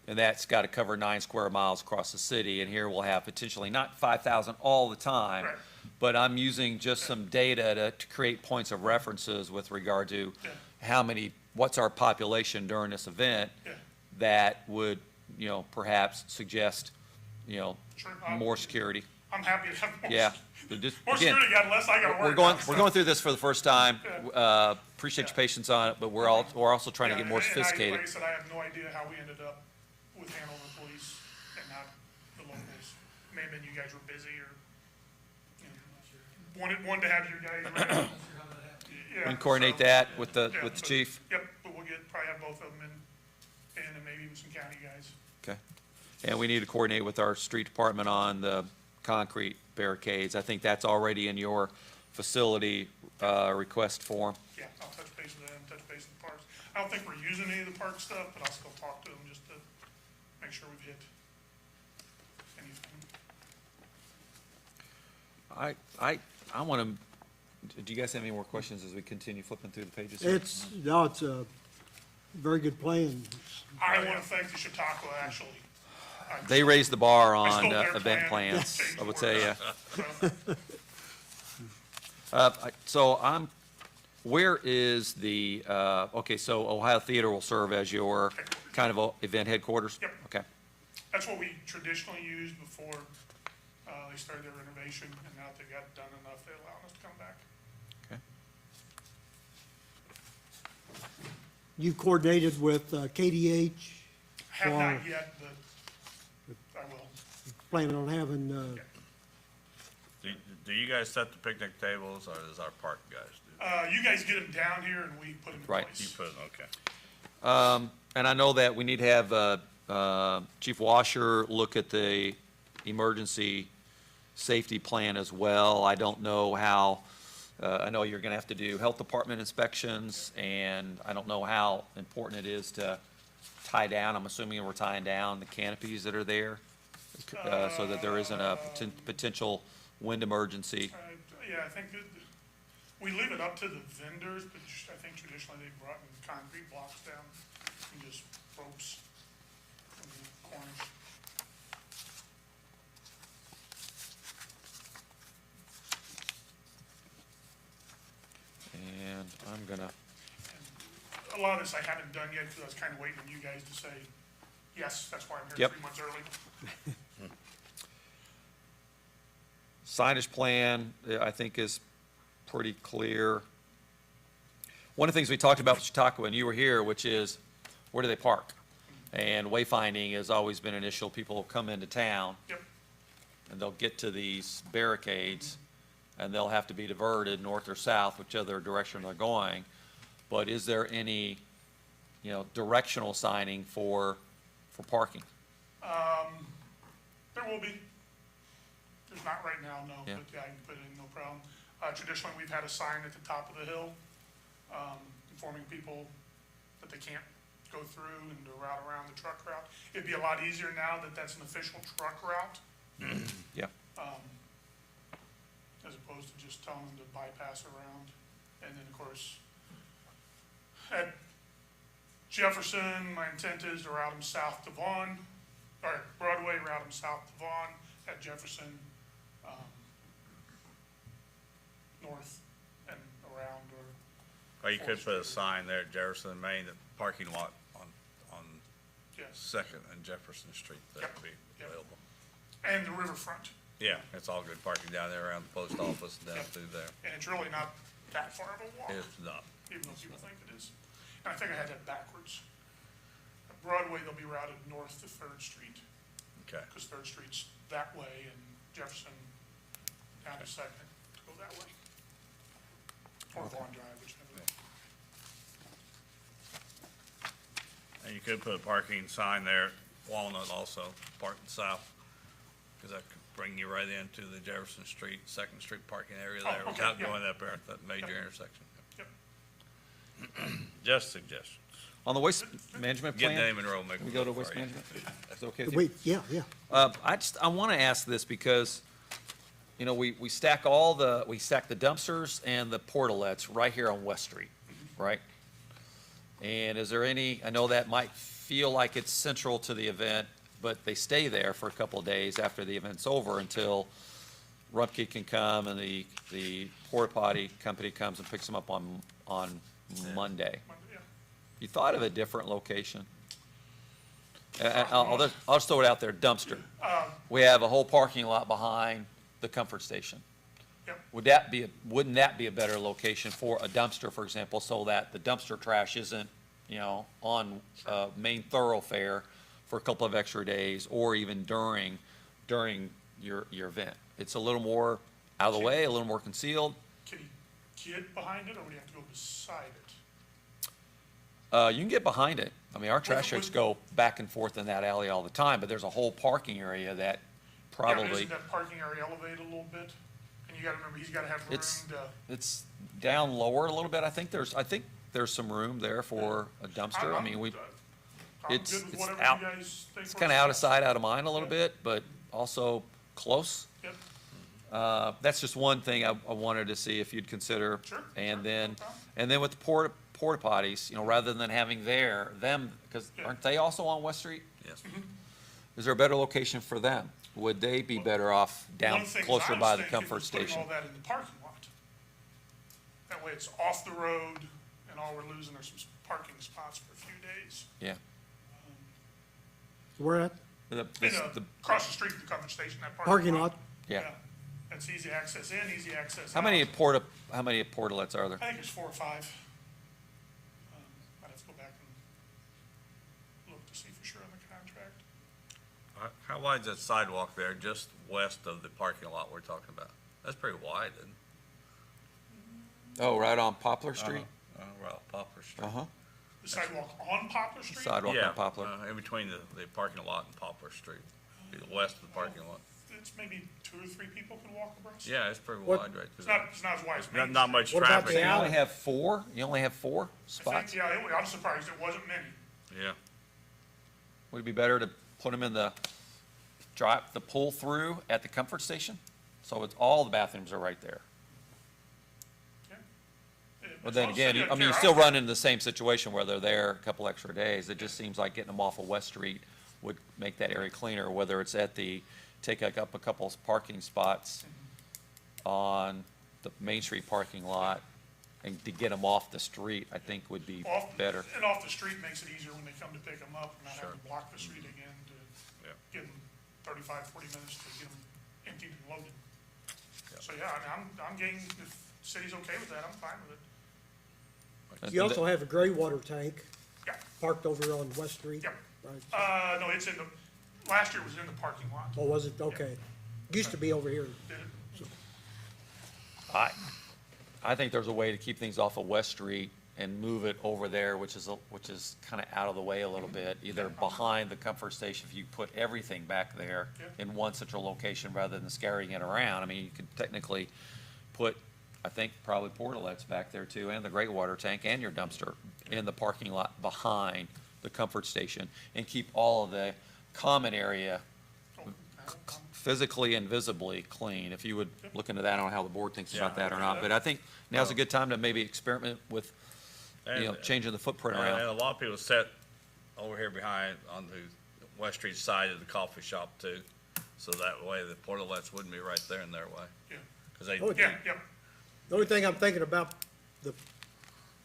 Speaker 1: And that's got to cover 9 square miles across the city, and here we'll have potentially not 5,000 all the time.
Speaker 9: Right.
Speaker 1: But I'm using just some data to create points of references with regard to how many, what's our population during this event
Speaker 9: Yeah.
Speaker 1: that would, you know, perhaps suggest, you know,
Speaker 9: Sure.
Speaker 1: more security.
Speaker 9: I'm happy to have more.
Speaker 1: Yeah. But just-
Speaker 9: More
Speaker 1: again,
Speaker 9: security, got less I gotta worry
Speaker 1: We're going,
Speaker 9: about.
Speaker 1: we're going through this for the first time.
Speaker 9: Yeah.
Speaker 1: Appreciate your
Speaker 9: Yeah.
Speaker 1: patience on it, but we're also trying to get more
Speaker 9: And
Speaker 1: sophisticated.
Speaker 9: like I said, I have no idea how we ended up with Hanover Police and not the locals. May have been you guys were busy or, you know, wanted to have you guys around.
Speaker 1: We can coordinate that with the
Speaker 9: Yeah,
Speaker 1: with the
Speaker 9: but-
Speaker 1: chief.
Speaker 9: Yep, but we'll probably have both of them in, and then maybe even some county guys.
Speaker 1: Okay. And we need to coordinate with our street department on the concrete barricades. I think that's already in your facility request form.
Speaker 9: Yeah, I'll touch base with them, touch base with the parks. I don't think we're using any of the park stuff, but I'll still talk to them just to make sure we've hit anything.
Speaker 1: I want to, do you guys have any more questions as we continue flipping through the pages here?
Speaker 7: It's a very good plan.
Speaker 9: I want to thank the Chautauqua, actually.
Speaker 1: They raised the bar
Speaker 9: I
Speaker 1: on
Speaker 9: stole their
Speaker 1: event
Speaker 9: plan.
Speaker 1: plans,
Speaker 9: Changed
Speaker 1: I would
Speaker 9: the
Speaker 1: say,
Speaker 9: word.
Speaker 1: So where is the, okay, so Ohio Theater will serve as your kind of event headquarters?
Speaker 9: Yep.
Speaker 1: Okay.
Speaker 9: That's what we traditionally used before they started their renovation, and now that they got done enough, they allowed us to come back.
Speaker 1: Okay.
Speaker 7: You coordinated with KDH,
Speaker 9: Have
Speaker 7: Wow.
Speaker 9: not yet, but I will.
Speaker 7: planning on having,
Speaker 5: Do you guys set the picnic tables, or does our park guys do?
Speaker 9: You guys get them down here and we put them in
Speaker 1: Right.
Speaker 9: place.
Speaker 5: You put it, okay.
Speaker 1: And I know that we need to have Chief Washer look at the emergency safety plan as well. I don't know how, I know you're going to have to do health department inspections, and I don't know how important it is to tie down, I'm assuming we're tying down the canopies that are there, so that there isn't a potential wind emergency.
Speaker 9: Yeah, I think we leave it up to the vendors, but I think traditionally they brought in concrete blocks down and just ropes from the corners.
Speaker 1: And I'm gonna,
Speaker 9: A lot of this I haven't done yet because I was kind of waiting on you guys to say, yes, that's why I'm here
Speaker 1: Yep.
Speaker 9: 3 months early.
Speaker 1: signage plan, I think, is pretty clear. One of the things we talked about with Chautauqua when you were here, which is, where do they park? And wayfinding has always been an issue. People will come into town,
Speaker 9: Yep.
Speaker 1: and they'll get to these barricades, and they'll have to be diverted north or south, whichever direction they're going. But is there any, directional signing for parking?
Speaker 9: There will be. There's not right now, no,
Speaker 1: Yeah.
Speaker 9: but yeah, I can put it in, no problem. Traditionally, we've had a sign at the top of the hill, informing people that they can't go through and to route around the truck route. It'd be a lot easier now that that's an official truck route,
Speaker 1: Yeah.
Speaker 9: as opposed to just telling them to bypass around. And then, of course, at Jefferson, my intent is to route them south to Vaughn, or Broadway, route them south to Vaughn, at Jefferson, north and around,
Speaker 5: Or you could put a sign there at Jefferson, Maine, the parking lot on
Speaker 9: yes.
Speaker 5: Second and Jefferson Street, that
Speaker 9: Yep,
Speaker 5: would be
Speaker 9: yep.
Speaker 5: available.
Speaker 9: And the riverfront.
Speaker 5: Yeah, it's all good parking down there around the post office and down
Speaker 9: Yep.
Speaker 5: through there.
Speaker 9: And it's really not that far of a walk,
Speaker 5: It's not.
Speaker 9: even though people think it is. And I think I had that backwards. At Broadway, they'll be routed north to Third Street,
Speaker 5: Okay.
Speaker 9: because Third Street's that way, and Jefferson down to Second to go that way. Or Vaughn Drive, whichever.
Speaker 5: And you could put a parking sign there, at Walnut also, parking south, because that could bring you right into the Jefferson Street, Second Street parking area there,
Speaker 9: Oh, okay,
Speaker 5: without
Speaker 9: yeah.
Speaker 5: going up there at that major
Speaker 9: Yep.
Speaker 5: intersection.
Speaker 9: Yep.
Speaker 5: Just suggestions.
Speaker 1: On the waste management
Speaker 5: Get
Speaker 1: plan,
Speaker 5: name and roll, make
Speaker 1: can we
Speaker 5: it
Speaker 1: go to
Speaker 5: work
Speaker 1: waste
Speaker 5: for you.
Speaker 1: management? Is that okay with you?
Speaker 7: yeah.
Speaker 1: I want to ask this because, we stack the dumpsters and the portalets right here on West Street, right? And is there any, I know that might feel like it's central to the event, but they stay there for a couple of days after the event's over until Rumpke can come and the porta potty company comes and picks them up on Monday.
Speaker 9: Yeah.
Speaker 1: You thought of a different location? I'll just throw it out there, dumpster. We have a whole parking lot behind the comfort station.
Speaker 9: Yep.
Speaker 1: Wouldn't that be a better location for a dumpster, for example, so that the dumpster trash isn't, on main thoroughfare for a couple of extra days, or even during your event? It's a little more out of the way, a little more concealed.
Speaker 9: Can you get behind it, or would you have to go beside it?
Speaker 1: You can get behind it. I mean, our trash trucks go back and forth in that alley all the time, but there's a whole parking area that
Speaker 9: Yeah, but
Speaker 1: probably,
Speaker 9: isn't that parking area elevated a little bit? And you gotta remember, he's gotta have room
Speaker 1: It's-
Speaker 9: to.
Speaker 1: it's down lower a little bit. I think there's some room there for a dumpster. I mean,
Speaker 9: I'm
Speaker 1: It's-
Speaker 9: good with
Speaker 1: it's
Speaker 9: whatever
Speaker 1: out-
Speaker 9: you guys think.
Speaker 1: It's
Speaker 9: works
Speaker 1: kind of out of
Speaker 9: best.
Speaker 1: sight, out of mind a little
Speaker 9: Yeah.
Speaker 1: bit, but also close.
Speaker 9: Yep,
Speaker 1: That's just one thing I wanted to see if you'd consider.
Speaker 9: Sure,
Speaker 1: And
Speaker 9: sure,
Speaker 1: then,
Speaker 9: no problem.
Speaker 1: and then with the porta potties, rather than having them, because
Speaker 9: Yeah.
Speaker 1: aren't they also on West Street?
Speaker 5: Yes.
Speaker 1: Is there a better location for them? Would they be better off down
Speaker 9: One thing
Speaker 1: closer
Speaker 9: I was
Speaker 1: by the
Speaker 9: thinking
Speaker 1: comfort
Speaker 9: was putting
Speaker 1: station?
Speaker 9: all that in the parking lot. That way it's off the road, and all we're losing are some parking spots for a few days.
Speaker 1: Yeah.
Speaker 7: Where at?
Speaker 9: Across the street from the comfort station, that
Speaker 7: Parking lot?
Speaker 1: Yeah.
Speaker 9: That's easy access in, easy access
Speaker 1: How
Speaker 9: out.
Speaker 1: many portalets are there?
Speaker 9: I think there's 4 or 5. I'd have to go back and look to see for sure on the contract.
Speaker 5: How wide's that sidewalk there, just west of the parking lot we're talking about? That's pretty wide, isn't it?
Speaker 1: Oh, right on Poplar Street?
Speaker 5: Right off Poplar Street.
Speaker 1: Uh-huh.
Speaker 9: The sidewalk on Poplar Street?
Speaker 1: Sidewalk
Speaker 5: Yeah,
Speaker 1: on Poplar.
Speaker 5: in between the parking lot and Poplar Street, be west of the parking lot.
Speaker 9: It's maybe 2 or 3 people can walk abreast.
Speaker 5: Yeah, it's pretty
Speaker 7: What-
Speaker 5: wide right
Speaker 9: It's
Speaker 5: there.
Speaker 9: not as wide as Main
Speaker 5: Not
Speaker 9: Street.
Speaker 5: much
Speaker 7: What about
Speaker 5: traffic.
Speaker 7: the
Speaker 1: You
Speaker 7: alley?
Speaker 1: only have 4? You only have 4
Speaker 9: I think,
Speaker 1: spots?
Speaker 9: yeah, I'm surprised it wasn't many.
Speaker 5: Yeah,
Speaker 1: Would it be better to put them in the pull through at the comfort station? So it's, all the bathrooms are right there.
Speaker 9: Yeah.
Speaker 1: But then
Speaker 9: As long as
Speaker 1: again,
Speaker 9: they
Speaker 1: I
Speaker 9: don't
Speaker 1: mean, you
Speaker 9: care,
Speaker 1: still
Speaker 9: I don't
Speaker 1: run into the same situation where they're there a couple extra days. It just seems like getting them off of West Street would make that area cleaner, whether it's take up a couple parking spots on the Main Street parking lot, and to get them off the street, I think would be
Speaker 9: Off-
Speaker 1: better.
Speaker 9: And off the street makes it easier when they come to pick them up, and not have
Speaker 5: Sure.
Speaker 9: to block the street again to
Speaker 5: Yeah.
Speaker 9: give them 35, 40 minutes to get them emptied and loaded.
Speaker 5: Yeah.
Speaker 9: So, yeah, I mean, I'm game, if the city's okay with that, I'm fine with it.
Speaker 7: You also have a gray water tank
Speaker 9: Yeah,
Speaker 7: parked over on West Street?
Speaker 9: Yep.
Speaker 7: Right.
Speaker 9: no, it's in the, last year it was in the parking lot.
Speaker 7: Oh, was it? Okay. Used to be over here.
Speaker 9: Did it?
Speaker 1: I think there's a way to keep things off of West Street and move it over there, which is kind of out of the way a little bit, either behind the comfort station, if you put everything back there
Speaker 9: Yeah.
Speaker 1: in one central location rather than scatting it around. I mean, you could technically put, I think, probably portalets back there too, and the gray water tank and your dumpster in the parking lot behind the comfort station, and keep all of the common area
Speaker 9: Oh,
Speaker 1: physically and visibly clean. If you would look into that, I don't know how the board thinks about
Speaker 5: Yeah.
Speaker 1: that or not, but I think now's a good time to maybe experiment with,
Speaker 5: And-
Speaker 1: changing the footprint
Speaker 5: And
Speaker 1: around.
Speaker 5: a lot of people sit over here behind on the West Street side of the coffee shop too. So that way the portalets wouldn't be right there in their way.
Speaker 9: Yeah,
Speaker 5: Cause they,
Speaker 7: Oh,
Speaker 9: yeah, yeah.
Speaker 7: The only thing I'm thinking about,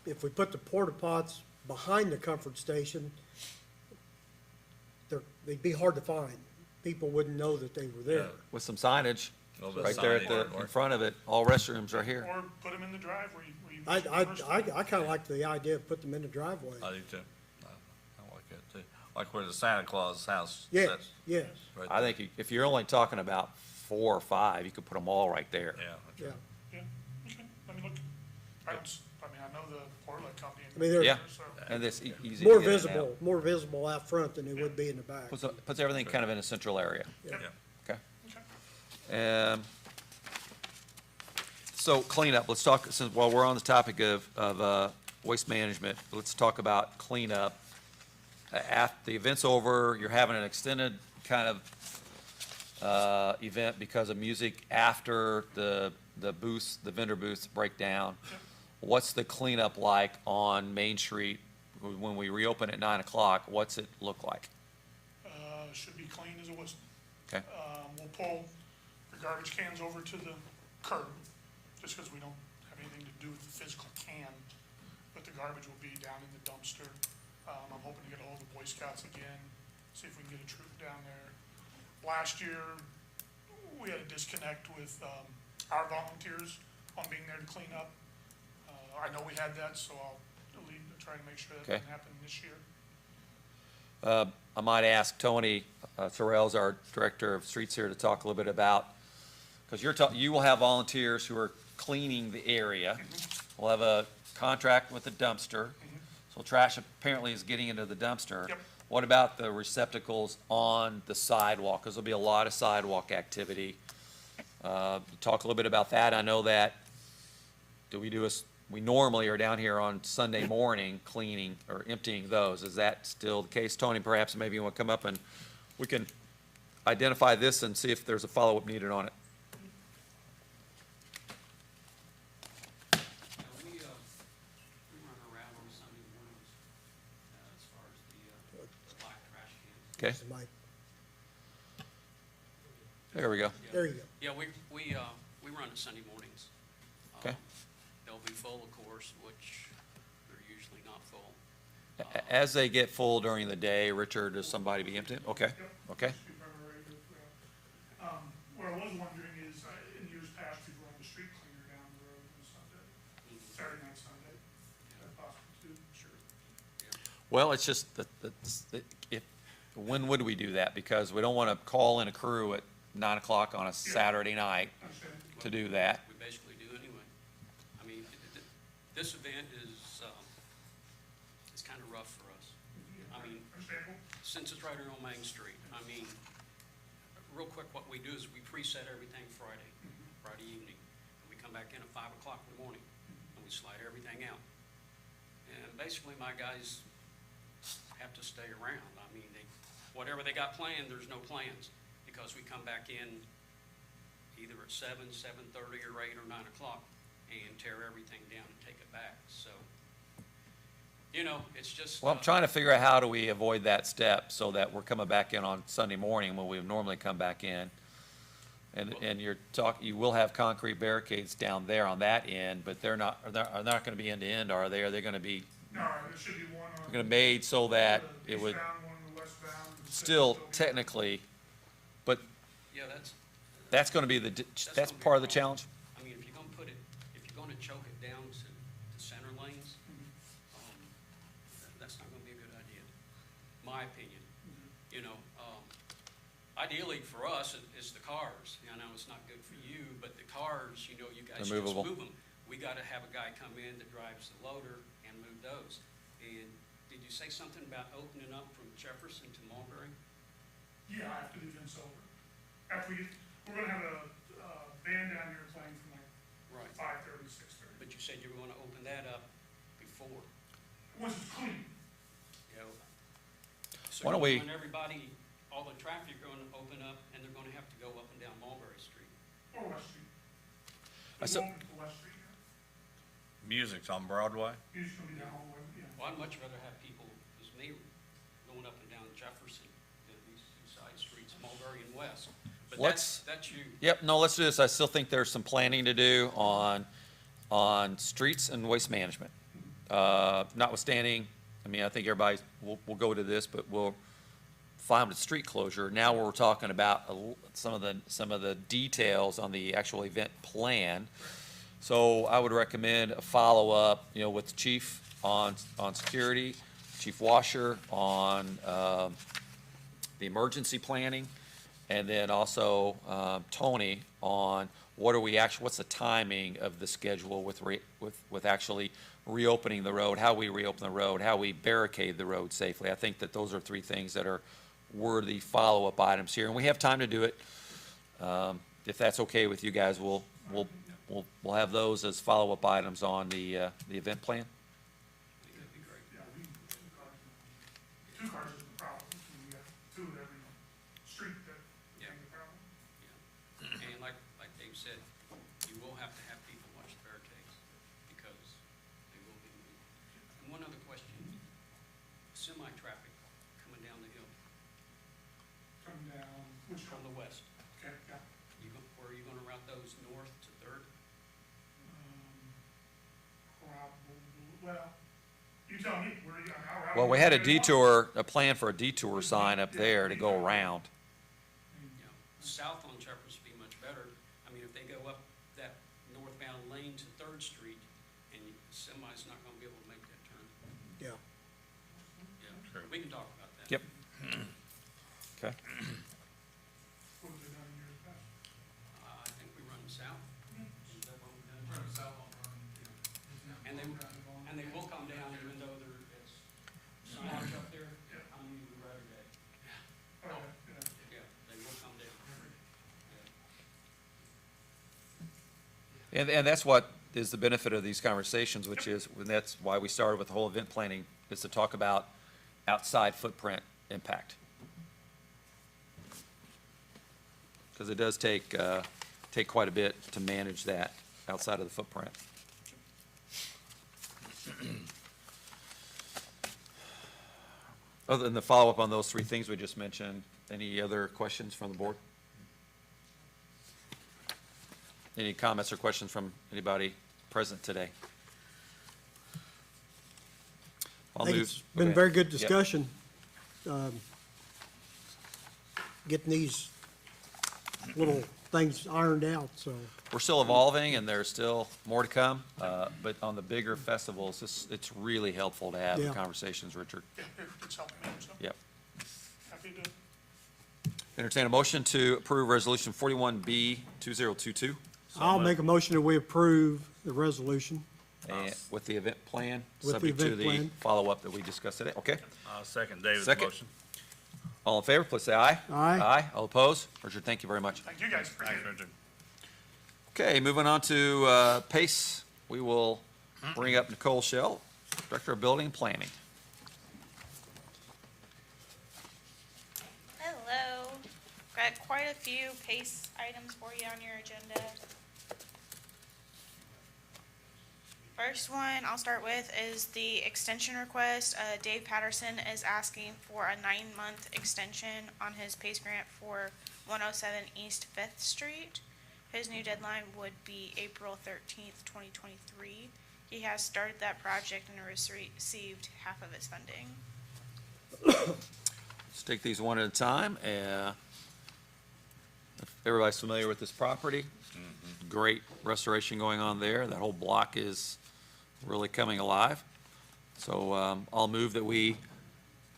Speaker 7: if we put the porta pots behind the comfort station, they'd be hard to find. People wouldn't know that they were there.
Speaker 1: With some signage,
Speaker 5: a little bit
Speaker 1: right
Speaker 5: of
Speaker 1: there
Speaker 5: signage.
Speaker 1: in front of it, all restrooms are here.
Speaker 9: Or put them in the drive where you.
Speaker 7: I kinda like the idea of putting them in the driveway.
Speaker 5: I do too. I like that too. Like where the Santa Claus house
Speaker 7: Yes,
Speaker 5: sits.
Speaker 7: yes,
Speaker 5: Right
Speaker 1: I think if you're only talking about 4 or 5, you could put them all right there.
Speaker 5: there. Yeah. that's
Speaker 7: yeah.
Speaker 5: right.
Speaker 9: Yeah, okay, let me look. I mean, I know the portlet company.
Speaker 7: I mean, they're
Speaker 1: Yeah.
Speaker 9: So,
Speaker 1: And it's easy to
Speaker 7: more
Speaker 1: get in and out.
Speaker 7: visible out front than they would be in the back.
Speaker 1: Puts everything kind of in a central area.
Speaker 5: Yeah.
Speaker 1: Okay.
Speaker 9: okay.
Speaker 1: So cleanup, let's talk, since, while we're on the topic of waste management, let's talk about cleanup. After the event's over, you're having an extended kind of event because of music after the booths, the vendor booths break down. What's the cleanup like on Main Street when we reopen at 9 o'clock? What's it look like?
Speaker 9: Should be clean as a whistle.
Speaker 1: Okay,
Speaker 9: We'll pull the garbage cans over to the curb, just because we don't have anything to do with the physical can, but the garbage will be down in the dumpster. I'm hoping to get ahold of the Boy Scouts again, see if we can get a troop down there. Last year, we had a disconnect with, our volunteers on being there to clean up. I know we had that, so I'll try to make sure that
Speaker 1: Okay.
Speaker 9: doesn't happen this year.
Speaker 1: I might ask Tony Sorrell's our Director of Streets here to talk a little bit about, because you will have volunteers who are cleaning the area. We'll have a contract with the dumpster, so trash apparently is getting into the dumpster.
Speaker 9: Yep.
Speaker 1: What about the receptacles on the sidewalk? Because there'll be a lot of sidewalk activity. Talk a little bit about that. I know that, do we do we normally are down here on Sunday morning cleaning or emptying those. Is that still the case? Tony, perhaps maybe you want to come up and we can identify this and see if there's a follow-up needed on it.
Speaker 10: We run around on Sunday mornings, as far as the black trash cans.
Speaker 1: Okay,
Speaker 7: Mike,
Speaker 1: there we go.
Speaker 7: there you go.
Speaker 10: Yeah, we run it Sunday mornings.
Speaker 1: Okay.
Speaker 10: They'll be full, of course, which they're usually not full.
Speaker 1: As they get full during the day, Richard, does somebody be emptying? Okay, okay.
Speaker 9: What I was wondering is, in years past, we've run the street cleaner down the road on Sunday, Saturday night, Sunday. Is that possible too? Sure.
Speaker 1: Well, it's just that, when would we do that? Because we don't want to call in a crew at 9 o'clock on a Saturday night
Speaker 9: Understand?
Speaker 1: to do that.
Speaker 10: We basically do anyway. I mean, this event is kind of rough for us. I mean,
Speaker 9: Understandable?
Speaker 10: since it's right here on Main Street, I mean, real quick, what we do is we preset everything Friday evening. And we come back in at 5 o'clock in the morning, and we slide everything out. And basically, my guys have to stay around. I mean, whatever they got planned, there's no plans, because we come back in either at 7, 7:30, or 8 or 9 o'clock and tear everything down and take it back. So, it's just.
Speaker 1: Well, I'm trying to figure out how do we avoid that step so that we're coming back in on Sunday morning when we would normally come back in. And you will have concrete barricades down there on that end, but they're not going to be end to end, are they? Are they going to be
Speaker 9: No, there should be one on.
Speaker 1: going to made so that
Speaker 9: the
Speaker 1: it would
Speaker 9: eastbound, one on the westbound, and
Speaker 1: still technically, but
Speaker 10: Yeah,
Speaker 1: that's going to be that's
Speaker 10: gonna be
Speaker 1: part of
Speaker 10: a
Speaker 1: the
Speaker 10: problem.
Speaker 1: challenge?
Speaker 10: I mean, if you're gonna choke it down to center lanes, that's not gonna be a good idea, my opinion. Ideally for us is the cars. I know it's not good for you, but the cars, you guys
Speaker 1: They're
Speaker 10: just
Speaker 1: movable.
Speaker 10: move them. We gotta have a guy come in that drives the loader and move those. And did you say something about opening up from Jefferson to Mulberry?
Speaker 9: Yeah, after the event's over. We're gonna have a band down here playing from like
Speaker 10: Right.
Speaker 9: 5:30, 6:30.
Speaker 10: But you said you were gonna open that up before.
Speaker 9: Once it's clean.
Speaker 10: So
Speaker 1: Why don't we-
Speaker 10: when everybody, all the traffic are gonna open up, and they're gonna have to go up and down Mulberry Street.
Speaker 9: Or West Street.
Speaker 1: I saw-
Speaker 9: It's open to West Street here.
Speaker 5: Music's on Broadway.
Speaker 9: Usually gonna be down all the way, yeah.
Speaker 10: Well, I'd much rather have people, as me, going up and down Jefferson, than these two side streets, Mulberry and West. But
Speaker 1: Let's-
Speaker 10: that's you.
Speaker 1: Yep, no, let's do this. I still think there's some planning to do on streets and waste management. Notwithstanding, I mean, I think everybody, we'll go to this, but we'll find the street closure. Now we're talking about some of the details on the actual event plan. So I would recommend a follow-up, with the chief on security, Chief Washer on the emergency planning, and then also Tony on what's the timing of the schedule with actually reopening the road, how we reopen the road, how we barricade the road safely. I think that those are three things that are worthy follow-up items here, and we have time to do it. If that's okay with you guys, we'll have those as follow-up items on the event plan.
Speaker 10: I think that'd be great.
Speaker 9: Yeah, two cars isn't the problem. We got two at every street that
Speaker 10: Yeah.
Speaker 9: ain't the problem.
Speaker 10: And like Dave said, you will have to have people watch the barricades, because they will be moved. And one other question, semi-traffic coming down the hill
Speaker 9: Coming down, which
Speaker 10: from the west,
Speaker 9: Okay, yeah.
Speaker 10: where are you gonna route those north to Third?
Speaker 9: Well, you tell me, where you, how.
Speaker 1: Well, we had a plan for a detour sign up there to go around.
Speaker 10: South on Jefferson would be much better. I mean, if they go up that northbound lane to Third Street, and semi's not gonna be able to make that turn.
Speaker 7: Yeah.
Speaker 10: Yeah, we can talk about that.
Speaker 1: Yep. Okay.
Speaker 9: What have they done in years past?
Speaker 10: I think we run south. Is that what we've done? And they will come down even though it's signage up there. I mean, we'd rather that.
Speaker 9: Oh, yeah.
Speaker 10: Yeah, they will come down.
Speaker 1: And that's what is the benefit of these conversations, which is, and that's why we started with the whole event planning, is to talk about outside footprint impact. Because it does take quite a bit to manage that outside of the footprint. Other than the follow-up on those three things we just mentioned, any other questions from the board? Any comments or questions from anybody present today?
Speaker 7: I think it's been very good discussion. Getting these little things ironed out, so.
Speaker 1: We're still evolving, and there's still more to come, but on the bigger festivals, it's really helpful to have the
Speaker 7: Yeah.
Speaker 1: conversations, Richard.
Speaker 9: Yeah, it's helping me, so
Speaker 1: Yep.
Speaker 9: happy to.
Speaker 1: Entertain a motion to approve Resolution 41B 2022,
Speaker 7: I'll make a motion that we approve the resolution.
Speaker 1: and with the event plan,
Speaker 7: With the
Speaker 1: subject to
Speaker 7: event
Speaker 1: the
Speaker 7: plan.
Speaker 1: follow-up that we discussed today. Okay?
Speaker 5: I'll second David's
Speaker 1: Second.
Speaker 5: motion.
Speaker 1: All in favor, please say aye.
Speaker 7: Aye.
Speaker 1: Aye. All opposed? Richard, thank you very much.
Speaker 9: Thank you guys, appreciate
Speaker 5: Thanks,
Speaker 9: it.
Speaker 5: Richard.
Speaker 1: Okay, moving on to PACE, we will bring up Nicole Shell, Director of Building and Planning.
Speaker 3: Hello. Got quite a few PACE items for you on your agenda. First one I'll start with is the extension request. Dave Patterson is asking for a 9-month extension on his PACE grant for 107 East 5th Street. His new deadline would be April 13th, 2023. He has started that project and received half of its funding.
Speaker 1: Let's take these one at a time. If everybody's familiar with this property, great restoration going on there. That whole block is really coming alive. So I'll move that we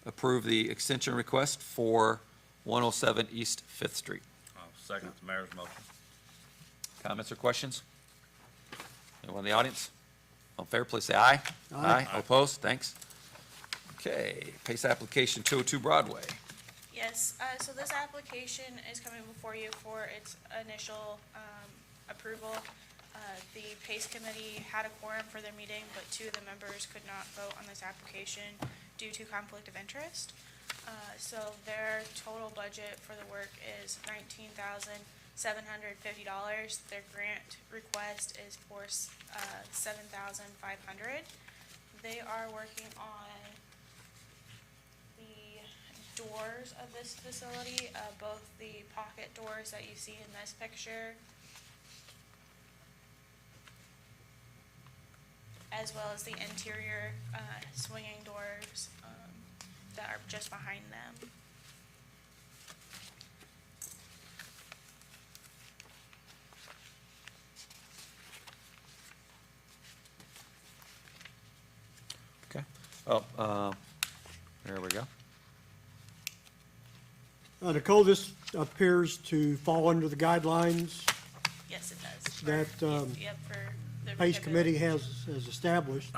Speaker 1: approve the extension request for 107 East 5th Street.
Speaker 5: I'll second the mayor's motion.
Speaker 1: Comments or questions? Anyone in the audience? All in favor, please say aye.
Speaker 7: Aye.
Speaker 1: All opposed? Thanks. Okay, PACE application 202 Broadway.
Speaker 3: Yes, so this application is coming before you for its initial approval. The PACE committee had a quorum for their meeting, but 2 of the members could not vote on this application due to conflict of interest. So their total budget for the work is $19,750. Their grant request is for $7,500. They are working on the doors of this facility, both the pocket doors that you see in this picture, as well as the interior swinging doors that are just behind them.
Speaker 1: Okay. There we go.
Speaker 7: Nicole, this appears to fall under the guidelines
Speaker 3: Yes, it does. For-
Speaker 7: that
Speaker 3: Yep, for the
Speaker 7: PACE committee
Speaker 3: rehabilitation.
Speaker 7: has established.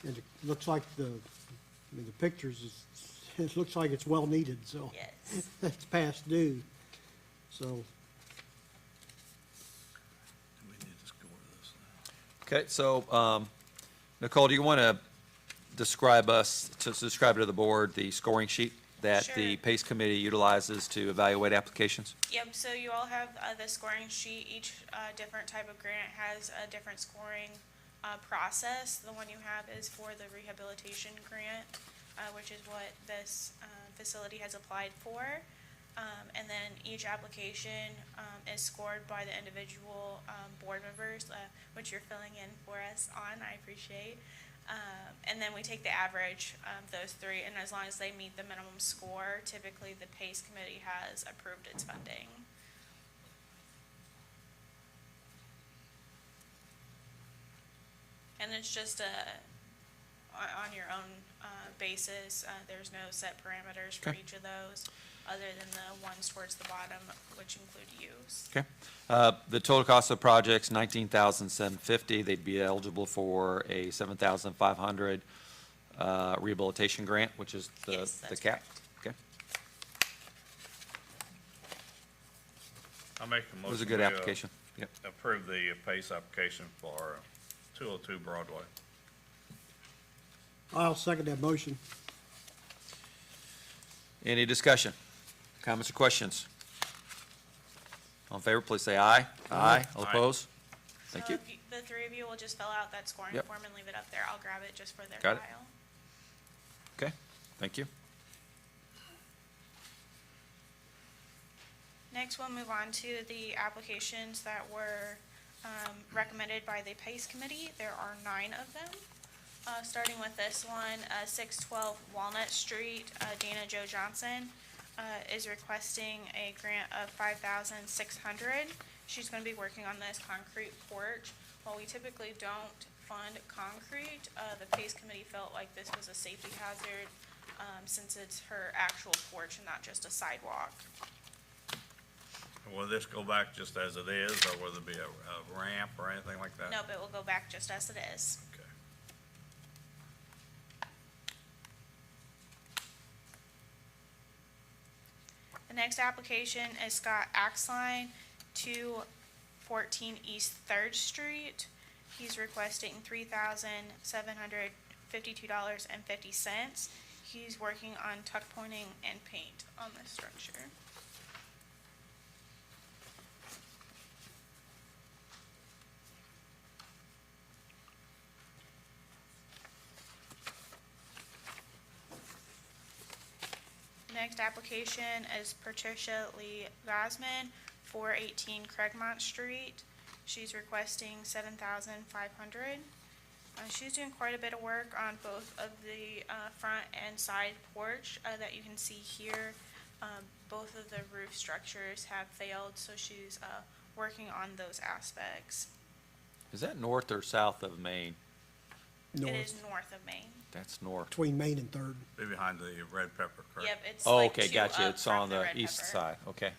Speaker 7: And it looks like the pictures, it looks like it's well needed, so.
Speaker 3: Yes.
Speaker 7: It's past due, so.
Speaker 5: We need to score this now.
Speaker 1: Okay, so Nicole, do you want to describe to the board the scoring sheet that the
Speaker 3: Sure.
Speaker 1: PACE committee utilizes to evaluate applications?
Speaker 3: Yep, so you all have the scoring sheet. Each different type of grant has a different scoring process. The one you have is for the rehabilitation grant, which is what this facility has applied for. And then each application is scored by the individual board members, which you're filling in for us on, I appreciate. And then we take the average of those 3, and as long as they meet the minimum score, typically the PACE committee has approved its funding. And it's just on your own basis. There's no set parameters for
Speaker 1: Okay.
Speaker 3: each of those, other than the ones towards the bottom, which include use.
Speaker 1: Okay. The total cost of the project's $19,750. They'd be eligible for a $7,500 rehabilitation grant, which is
Speaker 3: Yes,
Speaker 1: the
Speaker 3: that's
Speaker 1: cap. Okay.
Speaker 5: I'll make a motion.
Speaker 1: It was a good
Speaker 5: we,
Speaker 1: application. Yep.
Speaker 5: Approve the PACE application for 202 Broadway.
Speaker 7: I'll second that motion.
Speaker 1: Any discussion? Comments or questions? All in favor, please say aye. Aye. All
Speaker 5: Aye.
Speaker 1: opposed? Thank
Speaker 3: So
Speaker 1: you.
Speaker 3: if the three of you will just fill out that scoring
Speaker 1: Yep.
Speaker 3: form and leave it up there, I'll grab it just for their
Speaker 1: Got it.
Speaker 3: file.
Speaker 1: Okay, thank you.
Speaker 3: Next, we'll move on to the applications that were recommended by the PACE committee. There are 9 of them. Starting with this one, 612 Walnut Street, Dana Jo Johnson is requesting a grant of $5,600. She's going to be working on this concrete porch. While we typically don't fund concrete, the PACE committee felt like this was a safety hazard since it's her actual porch and not just a sidewalk.
Speaker 5: Will this go back just as it is, or will there be a ramp or anything like that?
Speaker 3: Nope, it will go back just as it is.
Speaker 5: Okay.
Speaker 3: The next application is Scott Axline, 214 East Third Street. He's requesting $3,752.50. He's working on tuck pointing and paint on this structure. Next application is Patricia Lee Gosman, 418 Cragmont Street. She's requesting $7,500. She's doing quite a bit of work on both of the front and side porch that you can see here. Both of the roof structures have failed, so she's working on those aspects.
Speaker 1: Is that north or south of Maine?
Speaker 3: It
Speaker 7: North,
Speaker 3: is north of Maine.
Speaker 1: That's north.
Speaker 7: between Maine and Third.
Speaker 5: Be behind the red pepper, correct?
Speaker 3: Yep, it's
Speaker 1: Oh,
Speaker 3: like
Speaker 1: okay,
Speaker 3: two
Speaker 1: gotcha.
Speaker 3: up
Speaker 1: It's
Speaker 3: from
Speaker 1: on the
Speaker 3: red
Speaker 1: east
Speaker 3: pepper.
Speaker 1: side, okay.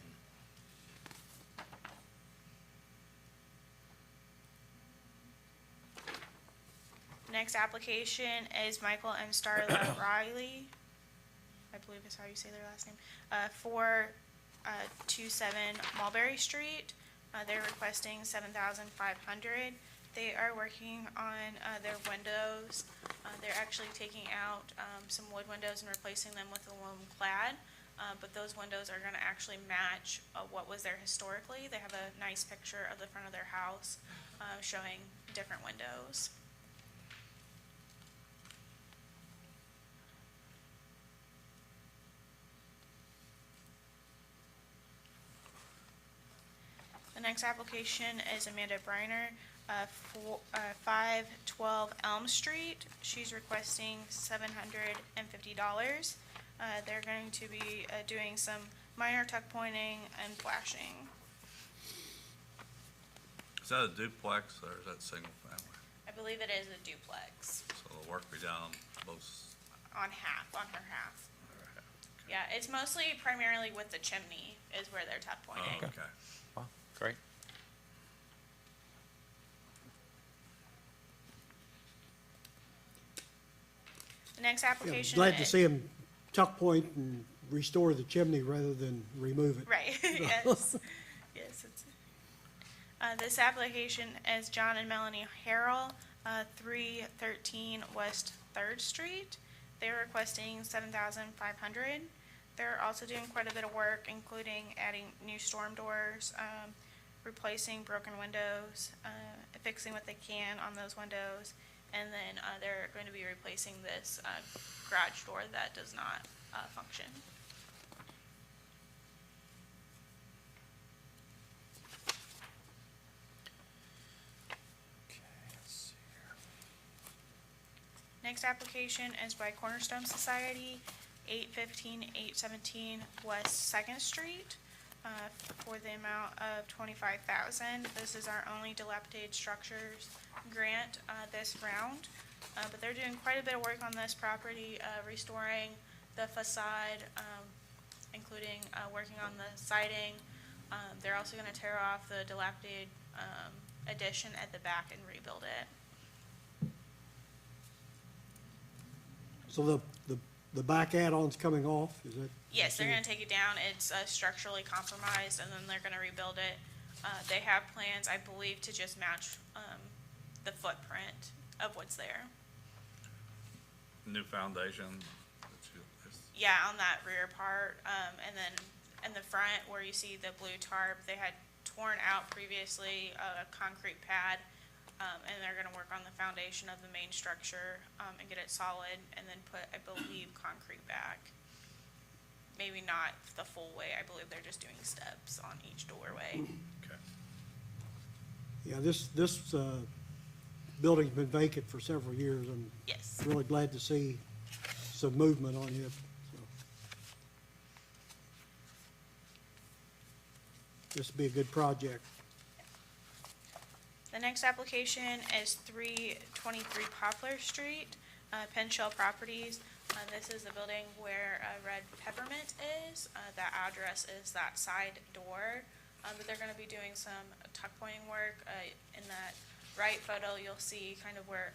Speaker 3: Next application is Michael and Starla Riley, I believe is how you say their last name, 427 Mulberry Street. They're requesting $7,500. They are working on their windows. They're actually taking out some wood windows and replacing them with aluminum clad. But those windows are gonna actually match what was there historically. They have a nice picture of the front of their house showing different windows. The next application is Amanda Briner, 512 Elm Street. She's requesting $750. They're going to be doing some minor tuck pointing and flashing.
Speaker 5: Is that a duplex or is that single family?
Speaker 3: I believe it is a duplex
Speaker 5: So the work be done on both.
Speaker 3: on her half. Yeah, it's mostly primarily with the chimney is where they're tuck
Speaker 5: Oh,
Speaker 3: pointing.
Speaker 5: okay.
Speaker 1: Wow, great.
Speaker 3: The next
Speaker 7: Yeah,
Speaker 3: application
Speaker 7: glad to
Speaker 3: is-
Speaker 7: see them tuck point and restore the chimney rather than remove it.
Speaker 3: Right, yes, yes, it's, this application is John and Melanie Harrell, 313 West Third Street. They're requesting $7,500. They're also doing quite a bit of work, including adding new storm doors, replacing broken windows, fixing what they can on those windows, and then, they're going to be replacing this, garage door that does not, function.
Speaker 1: Okay, let's see here.
Speaker 3: Next application is by Cornerstone Society, 817 West Second Street, for the amount of $25,000. This is our only dilapidated structures grant, this round. But they're doing quite a bit of work on this property, restoring the facade, including, working on the siding. They're also gonna tear off the dilapidated, addition at the back and rebuild it.
Speaker 7: So the the back add-ons coming off, is that?
Speaker 3: Yes, they're gonna take it down. It's structurally compromised, and then they're gonna rebuild it. They have plans, I believe, to just match the footprint of what's there.
Speaker 5: New foundation.
Speaker 3: Yeah, on that rear part, and then in the front where you see the blue tarp, they had torn out previously a concrete pad, and they're gonna work on the foundation of the main structure, and get it solid, and then put, I believe, concrete back. Maybe not the full way, I believe they're just doing steps on each doorway.
Speaker 5: Okay.
Speaker 7: Yeah, this building's been vacant for several years. I'm
Speaker 3: Yes.
Speaker 7: really glad to see some movement on it. So. This will be a good project.
Speaker 3: The next application is 323 Poplar Street, Penn Shell Properties. This is the building where Red Peppermint is. That address is that side door. But they're gonna be doing some tuck pointing work. In that right photo, you'll see kind of where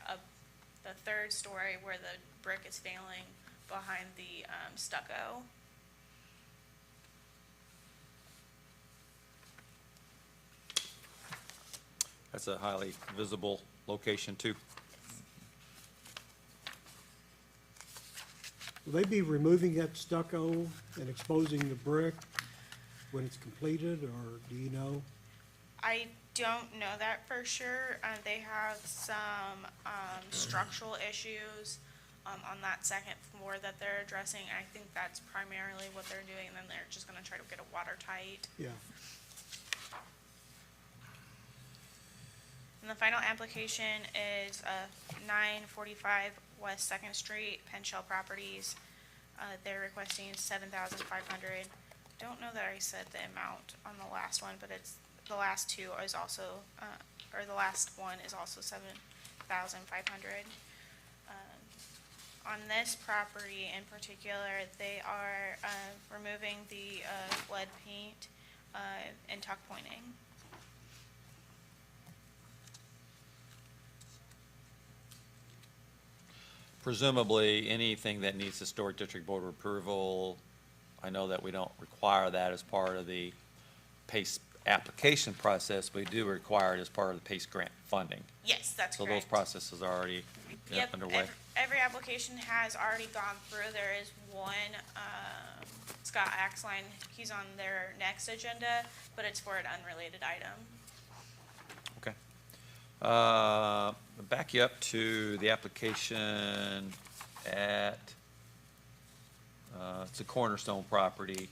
Speaker 3: the third story where the brick is failing behind the stucco.
Speaker 1: That's a highly visible location too.
Speaker 7: Will they be removing that stucco and exposing the brick when it's completed, or do you know?
Speaker 3: I don't know that for sure. They have some structural issues on that second floor that they're addressing. I think that's primarily what they're doing, and then they're just gonna try to get it watertight.
Speaker 7: Yeah.
Speaker 3: And the final application is 945 West Second Street, Penn Shell Properties. They're requesting 7,500. Don't know that I said the amount on the last one, but it's, the last two is also, or the last one is also 7,500. On this property in particular, they are removing the lead paint and tuck pointing.
Speaker 1: Presumably, anything that needs historic district board approval, I know that we don't require that as part of the PACE application process, but we do require it as part of the PACE grant funding.
Speaker 3: Yes, that's
Speaker 1: So
Speaker 3: correct.
Speaker 1: those processes are already
Speaker 3: Yep,
Speaker 1: underway.
Speaker 3: every application has already gone through. There is one, Scott Axline, he's on their next agenda, but it's for an unrelated item.
Speaker 1: Okay. Back you up to the application at, it's a Cornerstone property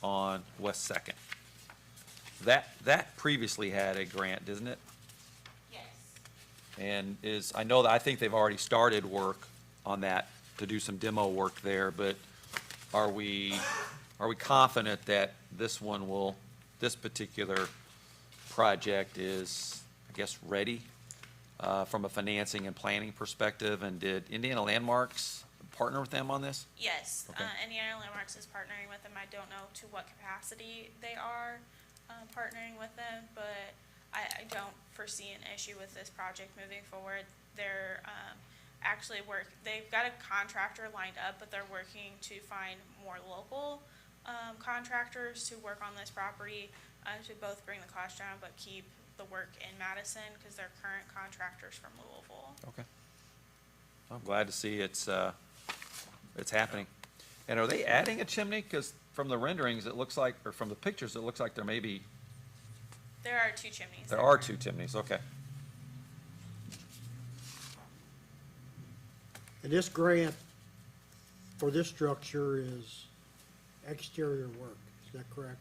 Speaker 1: on West Second. That previously had a grant, didn't it?
Speaker 3: Yes.
Speaker 1: And I know that, I think they've already started work on that to do some demo work there, but are we confident that this particular project is, I guess, ready from a financing and planning perspective? And did Indiana Landmarks partner with them on this?
Speaker 3: Yes,
Speaker 1: Okay.
Speaker 3: Indiana Landmarks is partnering with them. I don't know to what capacity they are partnering with them, but I don't foresee an issue with this project moving forward. They're they've got a contractor lined up, but they're working to find more local contractors to work on this property, to both bring the cost down but keep the work in Madison, because they're current contractors from Louisville.
Speaker 1: Okay. I'm glad to see it's happening. And are they adding a chimney? Because from the renderings, it looks like, or from the pictures, it looks like there may be,
Speaker 3: There are two chimneys.
Speaker 1: there are two chimneys, okay.
Speaker 7: And this grant for this structure is exterior work, is that correct?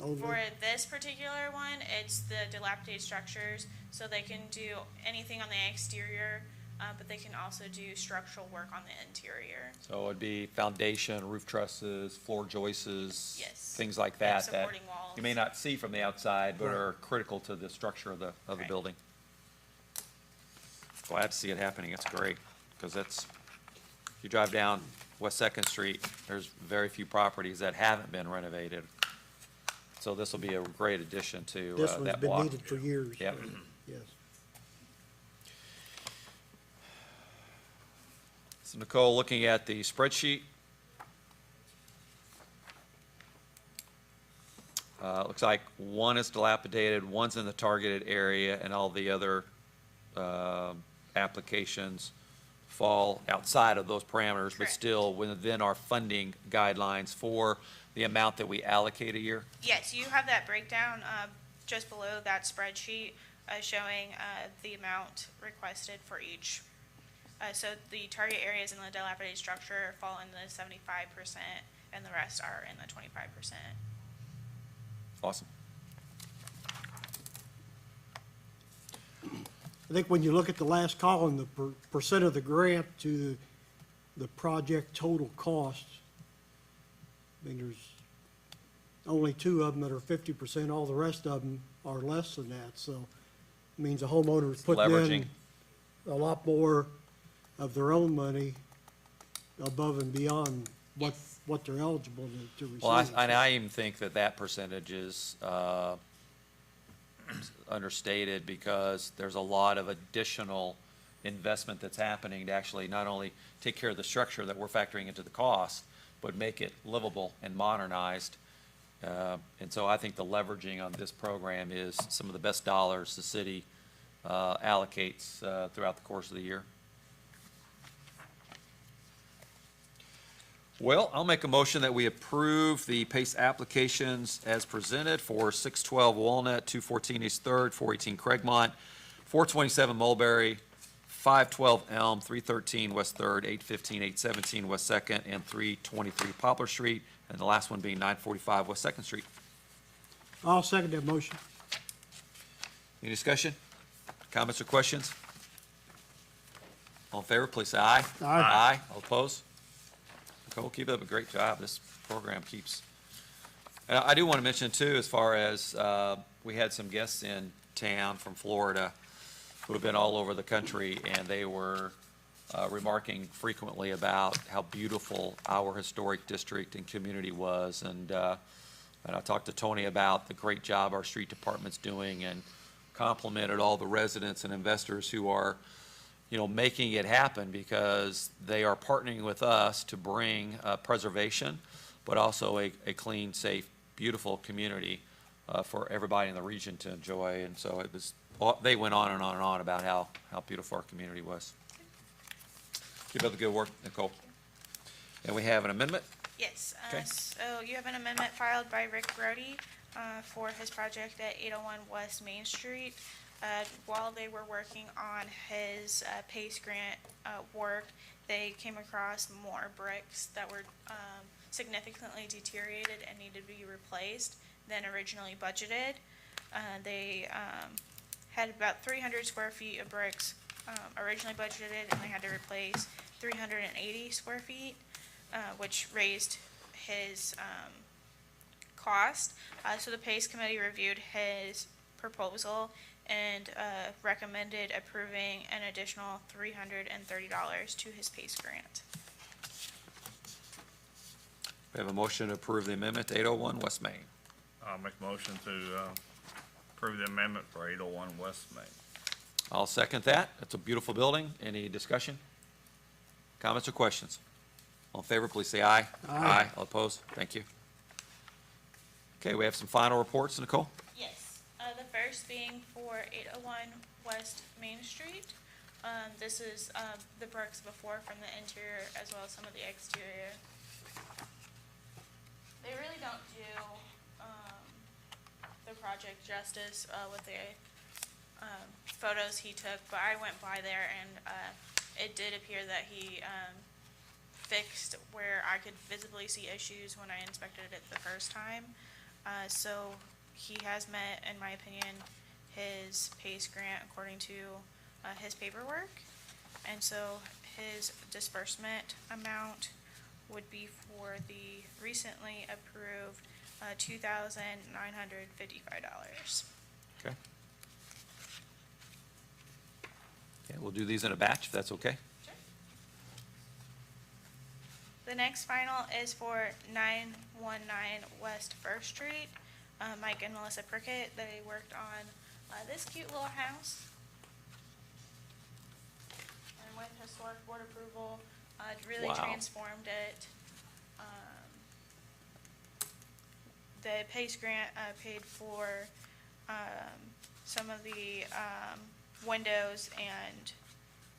Speaker 7: Only?
Speaker 3: For this particular one, it's the dilapidated structures, so they can do anything on the exterior, but they can also do structural work on the interior.
Speaker 1: So it'd be foundation, roof trusses, floor joists,
Speaker 3: Yes.
Speaker 1: things like
Speaker 3: Like
Speaker 1: that, that
Speaker 3: supporting walls.
Speaker 1: you may not see from the outside, but
Speaker 7: Right.
Speaker 1: are critical to the structure of the
Speaker 3: Right.
Speaker 1: building. Glad to see it happening, it's great, because if you drive down West Second Street, there's very few properties that haven't been renovated. So this will be a great addition to
Speaker 7: This one's
Speaker 1: that
Speaker 7: been
Speaker 1: block.
Speaker 7: needed for years.
Speaker 1: Yep.
Speaker 7: Yes.
Speaker 1: So Nicole, looking at the spreadsheet, looks like one is dilapidated, one's in the targeted area, and all the other applications fall outside of those parameters, but
Speaker 3: Correct.
Speaker 1: still within our funding guidelines for the amount that we allocate a year?
Speaker 3: Yes, you have that breakdown just below that spreadsheet showing the amount requested for each. So the target areas in the dilapidated structure fall in the 75%, and the rest are in the 25%.
Speaker 1: Awesome.
Speaker 7: I think when you look at the last column, the percent of the grant to the project total cost, I mean, there's only two of them that are 50%, all the rest of them are less than that, so it means the homeowner's putting
Speaker 1: Leveraging.
Speaker 7: in a lot more of their own money above and beyond what they're eligible to receive.
Speaker 1: Well, I even think that percentage is understated, because there's a lot of additional investment that's happening to actually not only take care of the structure that we're factoring into the cost, but make it livable and modernized. And so I think the leveraging on this program is some of the best dollars the city allocates throughout the course of the year. Well, I'll make a motion that we approve the PACE applications as presented for 612 Walnut, 214 East 3rd, 418 Cragmont, 427 Mulberry, 512 Elm, 313 West 3rd, 815, 817 West 2nd, and 323 Poplar Street, and the last one being 945 West 2nd Street.
Speaker 7: I'll second that motion.
Speaker 1: Any discussion? Comments or questions? All in favor, please say aye.
Speaker 7: Aye.
Speaker 1: Aye. All opposed? Nicole, keep up a great job. This program keeps. And I do want to mention too, as far as, we had some guests in town from Florida who have been all over the country, and they were remarking frequently about how beautiful our historic district and community was. And I talked to Tony about the great job our street department's doing, and complimented all the residents and investors who are, making it happen, because they are partnering with us to bring preservation, but also a clean, safe, beautiful community for everybody in the region to enjoy. And so they went on and on and on about how beautiful our community was. Keep up the good work, Nicole. And we have an amendment.
Speaker 3: Yes,
Speaker 1: Okay.
Speaker 3: so you have an amendment filed by Rick Brody for his project at 801 West Main Street. While they were working on his PACE grant work, they came across more bricks that were significantly deteriorated and needed to be replaced than originally budgeted. They had about 300 square feet of bricks originally budgeted, and they had to replace 380 square feet, which raised his cost. So the PACE committee reviewed his proposal and recommended approving an additional $330 to his PACE grant.
Speaker 1: We have a motion to approve the amendment to 801 West Main.
Speaker 5: I'll make a motion to approve the amendment for 801 West Main.
Speaker 1: I'll second that. It's a beautiful building. Any discussion? Comments or questions? All in favor, please say aye.
Speaker 7: Aye.
Speaker 1: All opposed? Thank you. Okay, we have some final reports, Nicole.
Speaker 3: Yes, the first being for 801 West Main Street. This is the bricks before from the interior as well as some of the exterior. They really don't do the project justice with the photos he took, but I went by there and it did appear that he fixed where I could visibly see issues when I inspected it the first time. So he has met, in my opinion, his PACE grant according to his paperwork. And so his disbursement amount would be for the recently approved $2,955.
Speaker 1: Okay. Okay, we'll do these in a batch, if that's okay.
Speaker 3: The next final is for 919 West First Street. Mike and Melissa Prickett, they worked on this cute little house. And with historic board approval, really
Speaker 1: Wow.
Speaker 3: transformed it. the PACE grant paid for some of the windows and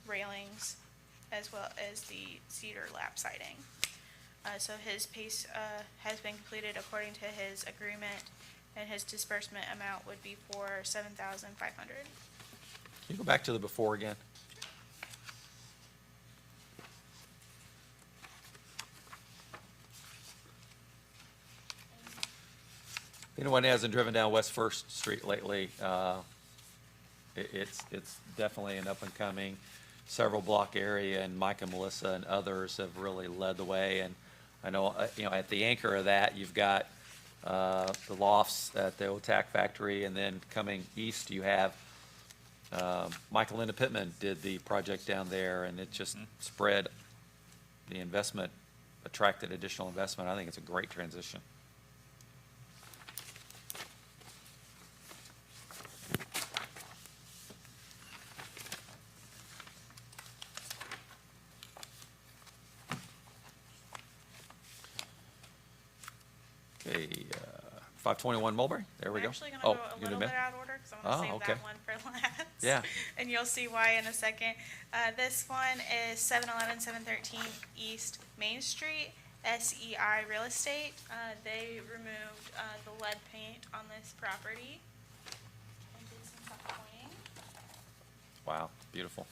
Speaker 3: railings, as well as the cedar lap siding. So his PACE has been completed according to his agreement, and his disbursement amount would be for $7,500.
Speaker 1: Can you go back to the before again? Anyone who hasn't driven down West First Street lately, it's definitely an up-and-coming several block area, and Mike and Melissa and others have really led the way. And I know, at the anchor of that, you've got the lofts at the old tack factory, and then coming east, you have Michael Linda Pittman did the project down there, and it just spread the investment, attracted additional investment. I think it's a great transition. Okay, 521 Mulberry, there we
Speaker 3: I'm
Speaker 1: go.
Speaker 3: actually gonna
Speaker 1: Oh,
Speaker 3: go a
Speaker 1: you
Speaker 3: little
Speaker 1: do
Speaker 3: bit
Speaker 1: that?
Speaker 3: out of order, because I want to
Speaker 1: Oh,
Speaker 3: save
Speaker 1: okay.
Speaker 3: that one for last.
Speaker 1: Yeah.
Speaker 3: And you'll see why in a second. This one is 711, 713 East Main Street, SEI Real Estate. They removed the lead paint on this property and did some tuck pointing.
Speaker 1: Wow, beautiful.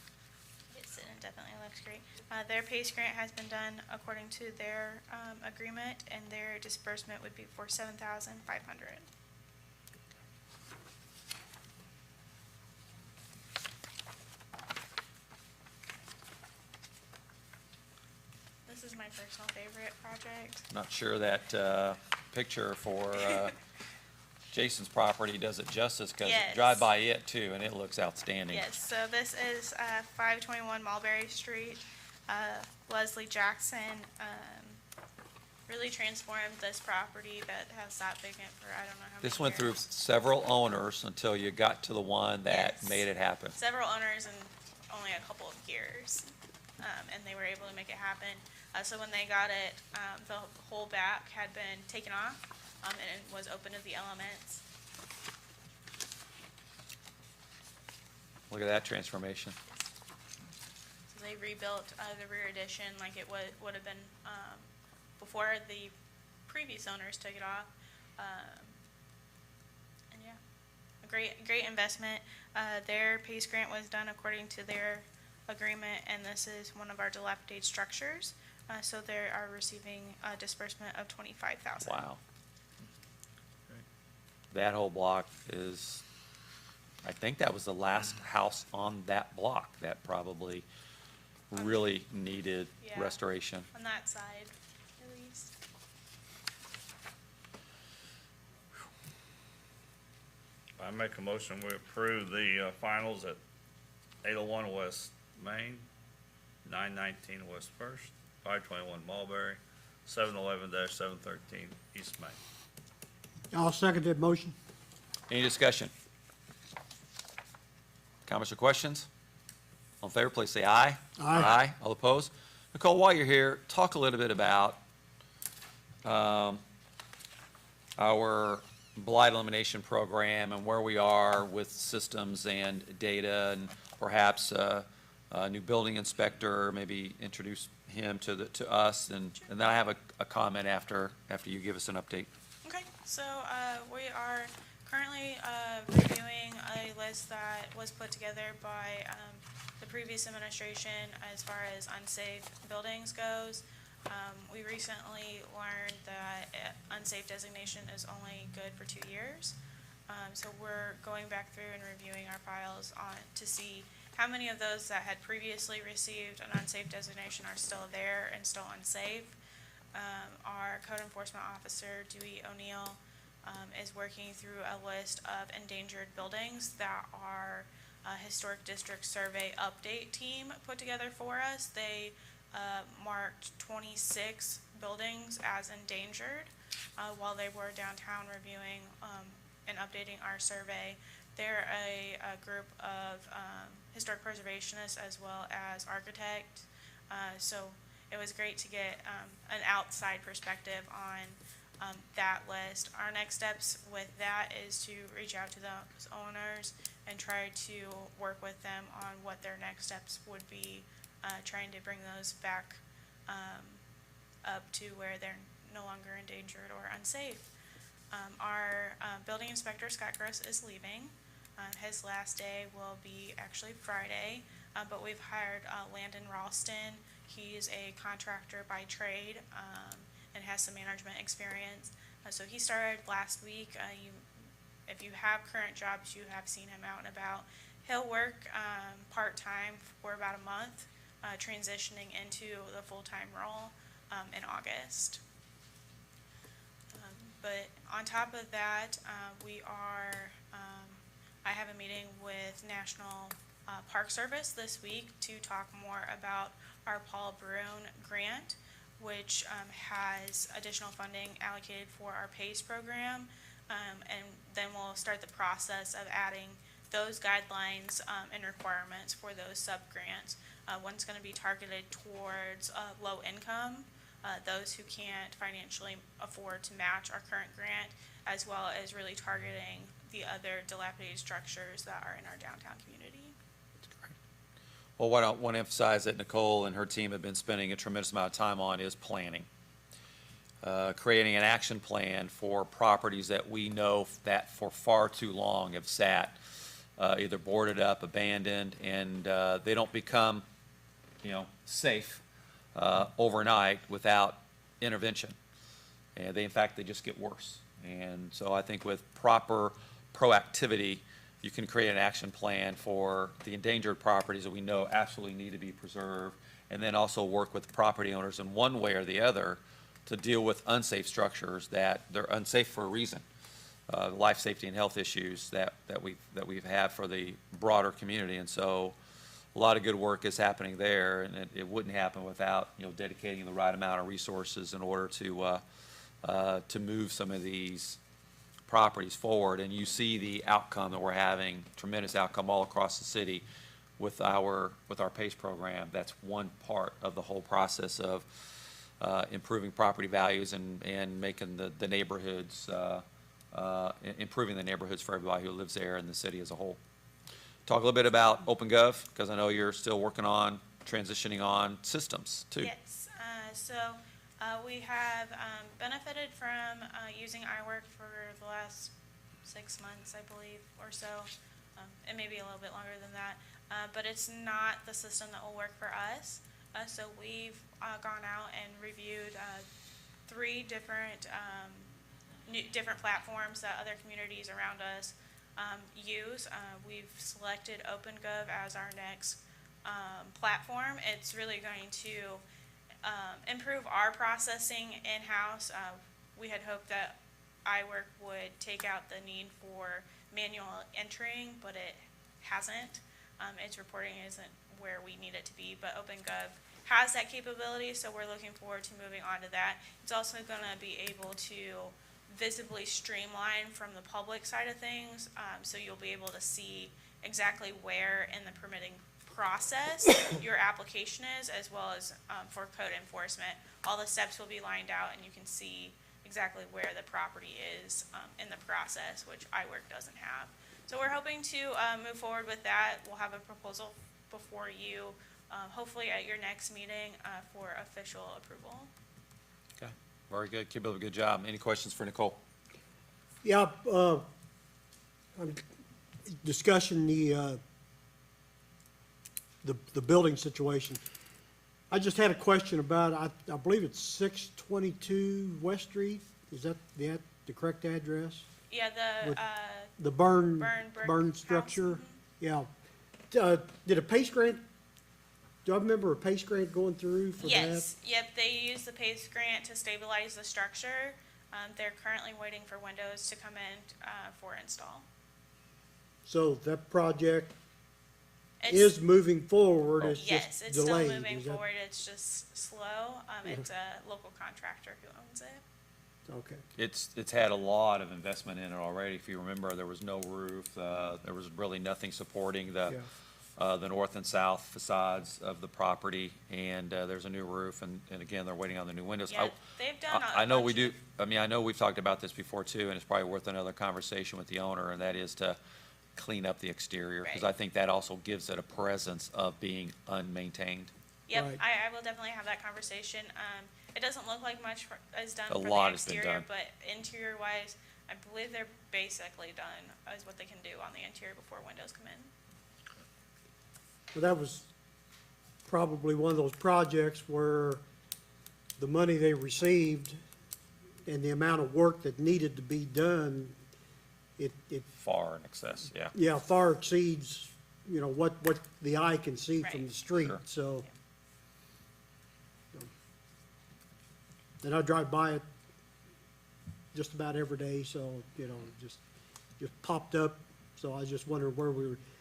Speaker 3: Yes, and it definitely looks great. Their PACE grant has been done according to their agreement, and their disbursement would be for $7,500. This is my personal favorite project.
Speaker 1: Not sure that picture for Jason's property does it justice, because you
Speaker 3: Yes.
Speaker 1: drive by it too, and it looks outstanding.
Speaker 3: Yes, so this is 521 Mulberry Street. Leslie Jackson really transformed this property that has sat vacant for I don't know how many
Speaker 1: This went through
Speaker 3: years.
Speaker 1: several owners until you got to the one that
Speaker 3: Yes.
Speaker 1: made it happen.
Speaker 3: Several owners in only a couple of years, and they were able to make it happen. So when they got it, the whole back had been taken off, and it was open to the elements.
Speaker 1: Look at that transformation.
Speaker 3: So they rebuilt the rear addition like it would have been before the previous owners took it off. And yeah, a great investment. Their PACE grant was done according to their agreement, and this is one of our dilapidated structures. So they are receiving a disbursement of $25,000.
Speaker 1: Wow. That whole block is, I think that was the last house on that block that probably really needed
Speaker 3: Yeah.
Speaker 1: restoration.
Speaker 3: On that side, at least.
Speaker 5: I make a motion, we approve the finals at 801 West Main, 919 West First, 521 Mulberry, 711-713 East Main.
Speaker 7: I'll second that motion.
Speaker 1: Any discussion? Comments or questions? All in favor, please say aye.
Speaker 7: Aye.
Speaker 1: All opposed? Nicole, while you're here, talk a little bit about our blight elimination program and where we are with systems and data, and perhaps a new building inspector, maybe introduce him to us, and then I have a comment after you give us an update.
Speaker 3: Okay, so we are currently reviewing a list that was put together by the previous administration as far as unsafe buildings goes. We recently learned that unsafe designation is only good for 2 years. So we're going back through and reviewing our files to see how many of those that had previously received an unsafe designation are still there and still unsafe. Our code enforcement officer, Dewey O'Neill, is working through a list of endangered buildings that our Historic District Survey Update team put together for us. They marked 26 buildings as endangered while they were downtown reviewing and updating our survey. They're a group of historic preservationists as well as architects. So it was great to get an outside perspective on that list. Our next steps with that is to reach out to those owners and try to work with them on what their next steps would be, trying to bring those back up to where they're no longer endangered or unsafe. Our building inspector, Scott Gross, is leaving. His last day will be actually Friday, but we've hired Landon Ralston. He's a contractor by trade and has some management experience. So he started last week. If you have current jobs, you have seen him out and about. He'll work part-time for about a month, transitioning into the full-time role in August. But on top of that, I have a meeting with National Park Service this week to talk more about our Paul Brown grant, which has additional funding allocated for our PACE program. And then we'll start the process of adding those guidelines and requirements for those sub-grants. One's going to be targeted towards low income, those who can't financially afford to match our current grant, as well as really targeting the other dilapidated structures that are in our downtown community.
Speaker 1: Well, what I want to emphasize that Nicole and her team have been spending a tremendous amount of time on is planning. Creating an action plan for properties that we know that for far too long have sat either boarded up, abandoned, and they don't become, safe overnight without intervention. And in fact, they just get worse. And so I think with proper proactivity, you can create an action plan for the endangered properties that we know absolutely need to be preserved, and then also work with property owners in one way or the other to deal with unsafe structures that they're unsafe for a reason. Life safety and health issues that we've had for the broader community. And so a lot of good work is happening there, and it wouldn't happen without, dedicating the right amount of resources in order to move some of these properties forward. And you see the outcome that we're having, tremendous outcome all across the city with our PACE program. That's one part of the whole process of improving property values and making the neighborhoods, improving the neighborhoods for everybody who lives there and the city as a whole. Talk a little bit about OpenGov, because I know you're still working on transitioning on systems too.
Speaker 3: Yes, we have benefited from using iWork for the last 6 months, I believe, or so. It may be a little bit longer than that, but it's not the system that will work for us. So we've gone out and reviewed 3 different different platforms that other communities around us use. We've selected OpenGov as our next platform. It's really going to improve our processing in-house. We had hoped that iWork would take out the need for manual entering, but it hasn't. Its reporting isn't where we need it to be, but OpenGov has that capability, so we're looking forward to moving on to that. It's also going to be able to visibly streamline from the public side of things, so you'll be able to see exactly where in the permitting process your application is, as well as for code enforcement. All the steps will be lined out, and you can see exactly where the property is in the process, which iWork doesn't have. So we're hoping to move forward with that. We'll have a proposal before you, hopefully at your next meeting for official approval.
Speaker 1: Okay, very good. Keep up a good job. Any questions for Nicole?
Speaker 7: Yeah, I'm discussing the building situation. I just had a question about, I believe it's 622 West Street. Is that the correct address?
Speaker 3: Yeah,
Speaker 7: The burn
Speaker 3: brick
Speaker 7: structure?
Speaker 3: house.
Speaker 7: Yeah. Did a PACE grant, do I remember a PACE grant going through for that?
Speaker 3: Yes, yep, they use the PACE grant to stabilize the structure. They're currently waiting for windows to come in for install.
Speaker 7: So that project
Speaker 3: It's-
Speaker 7: is moving forward, it's
Speaker 3: Yes,
Speaker 7: just
Speaker 3: it's still
Speaker 7: delayed?
Speaker 3: moving
Speaker 7: is that-
Speaker 3: forward, it's just slow. It's a local contractor who owns it.
Speaker 7: Okay.
Speaker 1: It's had a lot of investment in it already. If you remember, there was no roof. There was really nothing supporting the the north and south facades of the property, and there's a new roof, and again, they're waiting on the new windows.
Speaker 3: Yeah, they've done
Speaker 1: I know
Speaker 3: bunch
Speaker 1: we
Speaker 3: of-
Speaker 1: do, I mean, I know we've talked about this before too, and it's probably worth another conversation with the owner, and that is to clean up the exterior, because I
Speaker 3: Right.
Speaker 1: think that also gives it a presence of being unmaintained.
Speaker 3: Yep,
Speaker 7: Right.
Speaker 3: I will definitely have that conversation. It doesn't look like much is done
Speaker 1: A
Speaker 3: for the
Speaker 1: lot has been
Speaker 3: exterior,
Speaker 1: done.
Speaker 3: but interior wise, I believe they're basically done as what they can do on the interior before windows come in.
Speaker 7: Well, that was probably one of those projects where the money they received and the amount of work that needed to be done, it
Speaker 1: Far in excess, yeah.
Speaker 7: yeah, far exceeds, what the eye can see from
Speaker 3: Right.
Speaker 7: the street,
Speaker 1: Sure.
Speaker 7: so. And I drive by it just about every day, so, just popped up, so I just wondered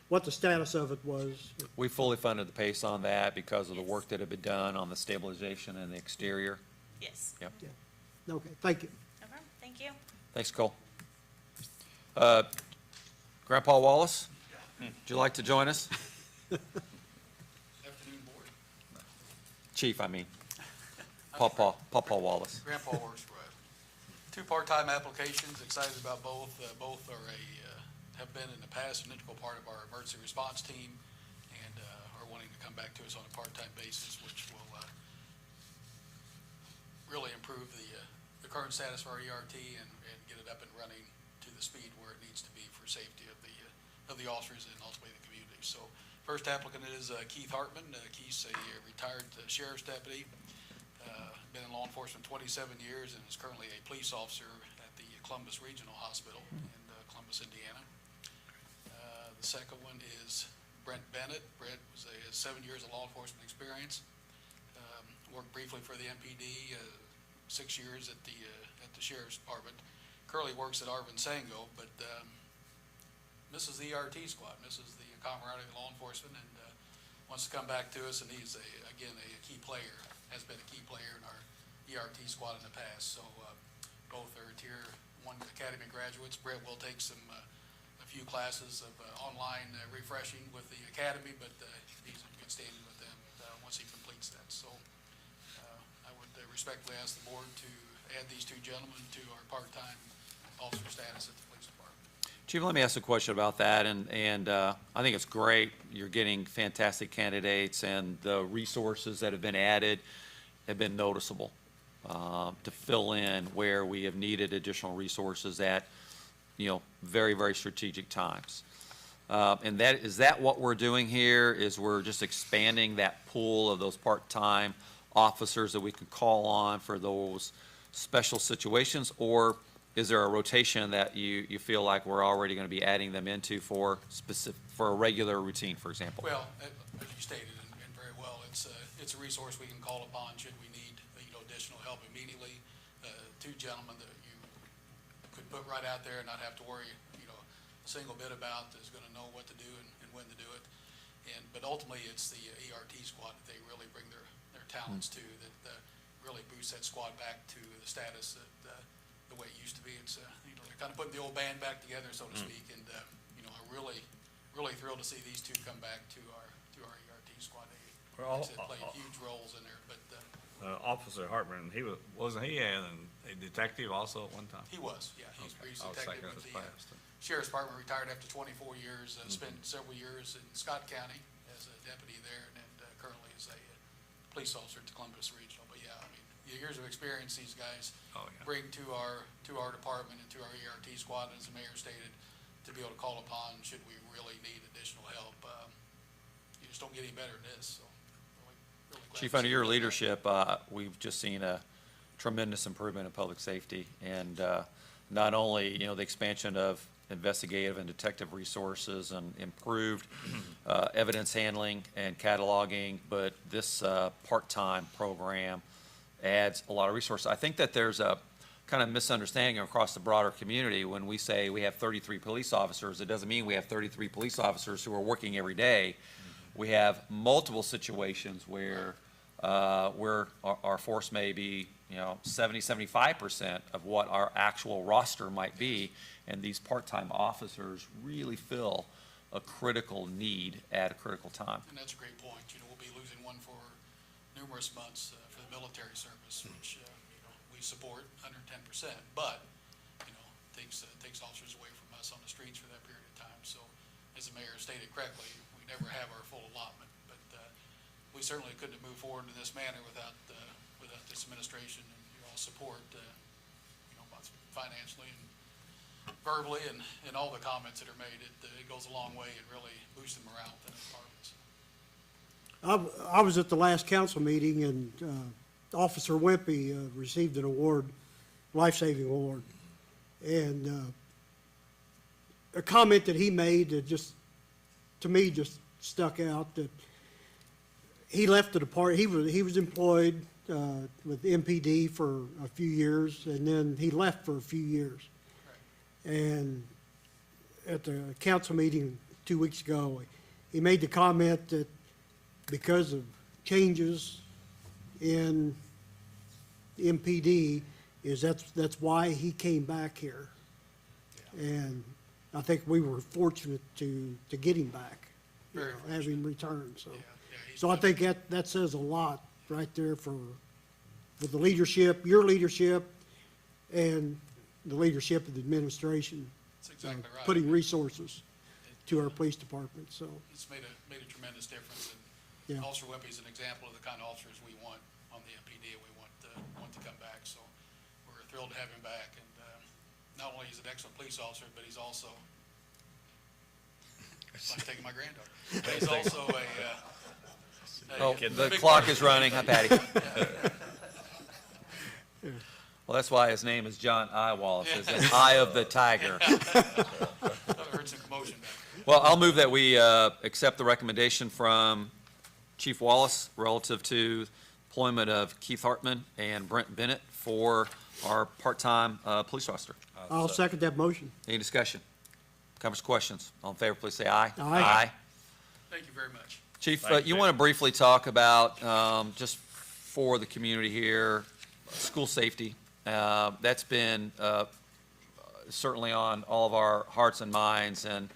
Speaker 7: what the status of it was.
Speaker 1: We fully funded the pace on that because of the
Speaker 3: Yes.
Speaker 1: work that had been done on the stabilization and the exterior.
Speaker 3: Yes.
Speaker 1: Yep.
Speaker 7: Okay, thank you.
Speaker 3: No problem. Thank you.
Speaker 1: Thanks, Cole. Grandpa Wallace, would you like to join us?
Speaker 11: Afternoon, board.
Speaker 1: Chief, I mean. Pawpaw Wallace.
Speaker 11: Grandpa works for two part-time applications, excited about both. Both are have been in the past an integral part of our emergency response team and are wanting to come back to us on a part-time basis, which will really improve the current status of our ERT and get it up and running to the speed where it needs to be for safety of the officers and ultimately the community. So first applicant is Keith Hartman. Keith's a retired sheriff's deputy. Been in law enforcement 27 years and is currently a police officer at the Columbus Regional Hospital in Columbus, Indiana. The second one is Brent Bennett. Brent has 7 years of law enforcement experience. Worked briefly for the MPD, 6 years at the Sheriff's Department. Currently works at Arvin Sango, but misses the ERT squad, misses the camaraderie of law enforcement, and wants to come back to us. And he's again a key player, has been a key player in our ERT squad in the past. So both are Tier 1 Academy graduates. Brett will take a few classes of online refreshing with the Academy, but he's in good standing with them once he completes that. So I would respectfully ask the board to add these two gentlemen to our part-time officer status at the police department.
Speaker 1: Chief, let me ask a question about that, and I think it's great. You're getting fantastic candidates, and the resources that have been added have been noticeable to fill in where we have needed additional resources at, very, very strategic times. And is that what we're doing here, is we're just expanding that pool of those part-time officers that we can call on for those special situations, or is there a rotation that you feel like we're already going to be adding them into for a regular routine, for example?
Speaker 11: Well, as you stated, and very well, it's a resource we can call upon should we need, additional help immediately. Two gentlemen that you could put right out there and not have to worry, a single bit about is going to know what to do and when to do it. But ultimately, it's the ERT squad that they really bring their talents to that really boosts that squad back to the status that the way it used to be. It's they're kind of putting the old band back together, so to speak, and I'm really thrilled to see these two come back to our ERT squad. They play huge roles in there, but
Speaker 5: Officer Hartman, wasn't he a detective also at one time?
Speaker 11: he was, yeah, he's
Speaker 5: Okay.
Speaker 11: police
Speaker 5: I was
Speaker 11: detective
Speaker 5: thinking
Speaker 11: with
Speaker 5: it
Speaker 11: the
Speaker 5: was past.
Speaker 11: Sheriff's Department, retired after 24 years, spent several years in Scott County as a deputy there, and currently is a police officer at the Columbus Regional. But yeah, I mean, the years of experience these guys
Speaker 5: Oh, yeah.
Speaker 11: bring to our department and to our ERT squad, as the mayor stated, to be able to call upon should we really need additional help. You just don't get any better than this, so. Really glad
Speaker 1: Chief,
Speaker 11: to
Speaker 1: under
Speaker 11: see
Speaker 1: your
Speaker 11: that.
Speaker 1: leadership, we've just seen a tremendous improvement in public safety, and not only, the expansion of investigative and detective resources and improved evidence handling and cataloging, but this part-time program adds a lot of resources. I think that there's a kind of misunderstanding across the broader community when we say we have 33 police officers. It doesn't mean we have 33 police officers who are working every day. We have multiple situations where our force may be, 70, 75% of what our actual roster might be, and these part-time officers really fill a critical need at a critical time.
Speaker 11: And that's a great point. You know, we'll be losing one for numerous months for the military service, which, we support 110%. But, takes officers away from us on the streets for that period of time. So, as the mayor stated correctly, we never have our full allotment. But we certainly couldn't have moved forward in this manner without this administration and your all support, both financially and verbally, and all the comments that are made. It goes a long way in really boosting morale within the departments.
Speaker 7: I was at the last council meeting, and Officer Wimpy received an award, life-saving award. And a comment that he made that to me, just stuck out, that he left the department. He was employed with MPD for a few years, and then he left for a few years. And at the council meeting 2 weeks ago, he made the comment that because of changes in MPD, that's why he came back here. And I think we were fortunate to get him back, have him return, so. So I think that says a lot right there for the leadership, your leadership, and the leadership of the administration.
Speaker 11: That's exactly right.
Speaker 7: Putting resources to our police department, so,
Speaker 11: It's made a tremendous difference.
Speaker 7: yeah.
Speaker 11: And Officer Wimpy is an example of the kind of officers we want on the MPD, and we want to come back. So we're thrilled to have him back. And not only is he an excellent police officer, but he's also, it's like taking my granddaughter. But he's also
Speaker 1: Oh,
Speaker 11: a
Speaker 1: the
Speaker 11: big
Speaker 1: clock
Speaker 11: part-
Speaker 1: is running. Hi, Patty. Well, that's why his name is John I. Wallace, is an eye of the tiger.
Speaker 11: I heard some commotion back there.
Speaker 1: Well, I'll move that we accept the recommendation from Chief Wallace relative to employment of Keith Hartman and Brent Bennett for our part-time police officer.
Speaker 7: I'll second that motion.
Speaker 1: Any discussion? Comments, questions? All in favor, please say aye.
Speaker 7: Aye.
Speaker 11: Thank you very much.
Speaker 1: Chief,
Speaker 5: Thank
Speaker 1: you
Speaker 5: you.
Speaker 1: want to briefly talk about, just for the community here, school safety? That's been certainly on all of our hearts and minds, and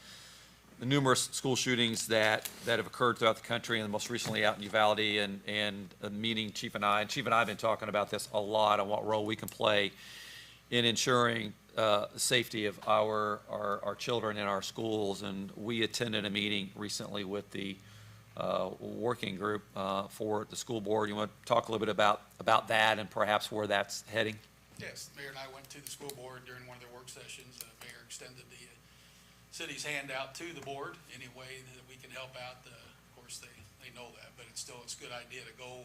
Speaker 1: the numerous school shootings that have occurred throughout the country, and most recently out in Uvalde, and a meeting Chief and I have been talking about this a lot, on what role we can play in ensuring the safety of our children in our schools. And we attended a meeting recently with the working group for the school board. You want to talk a little bit about that and perhaps where that's heading?
Speaker 11: Yes, the mayor and I went to the school board during one of their work sessions. The mayor extended the city's hand out to the board any way that we can help out. Of course, they know that, but it's a good idea to go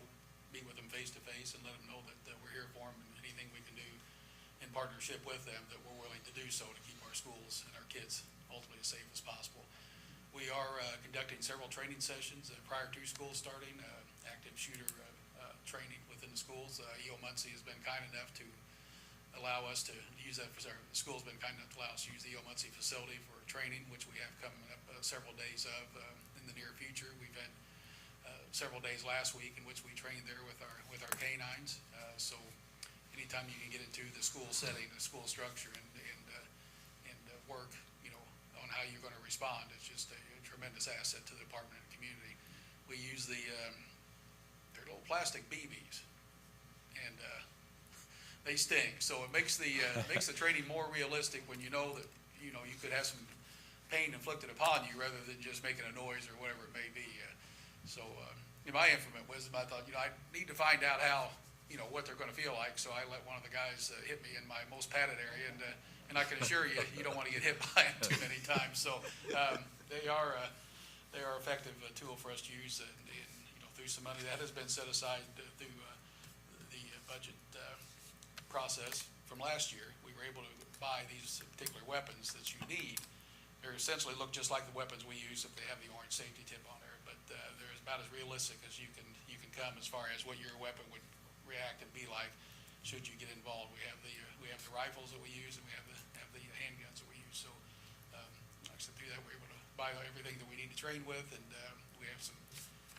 Speaker 11: meet with them face to face and let them know that we're here for them, and anything we can do in partnership with them, that we're willing to do so to keep our schools and our kids ultimately as safe as possible. We are conducting several training sessions prior to school starting, active shooter training within the schools. E.O. Muncie has been kind enough to allow us to use that the school's been kind enough to allow us to use the E.O. Muncie facility for training, which we have coming up several days of in the near future. We've had several days last week in which we trained there with our canines. So anytime you can get into the school setting, the school structure, and work, on how you're going to respond, it's just a tremendous asset to the department and community. We use they're little plastic BBs, and they sting. So it makes the training more realistic when you know that you could have some pain inflicted upon you rather than just making a noise or whatever it may be. So in my infinite wisdom, I thought, I need to find out how, what they're going to feel like. So I let one of the guys hit me in my most padded area, and I can assure you, you don't want to get hit by them too many times. So they are effective tool for us to use, and through some money that has been set aside through the budget process from last year. We were able to buy these particular weapons that you need. They essentially look just like the weapons we use if they have the orange safety tip on there, but they're about as realistic as you can come as far as what your weapon would react and be like should you get involved. We have the rifles that we use, and we have the handguns that we use. So like I said, through that we're able to buy everything that we need to train with, and we have some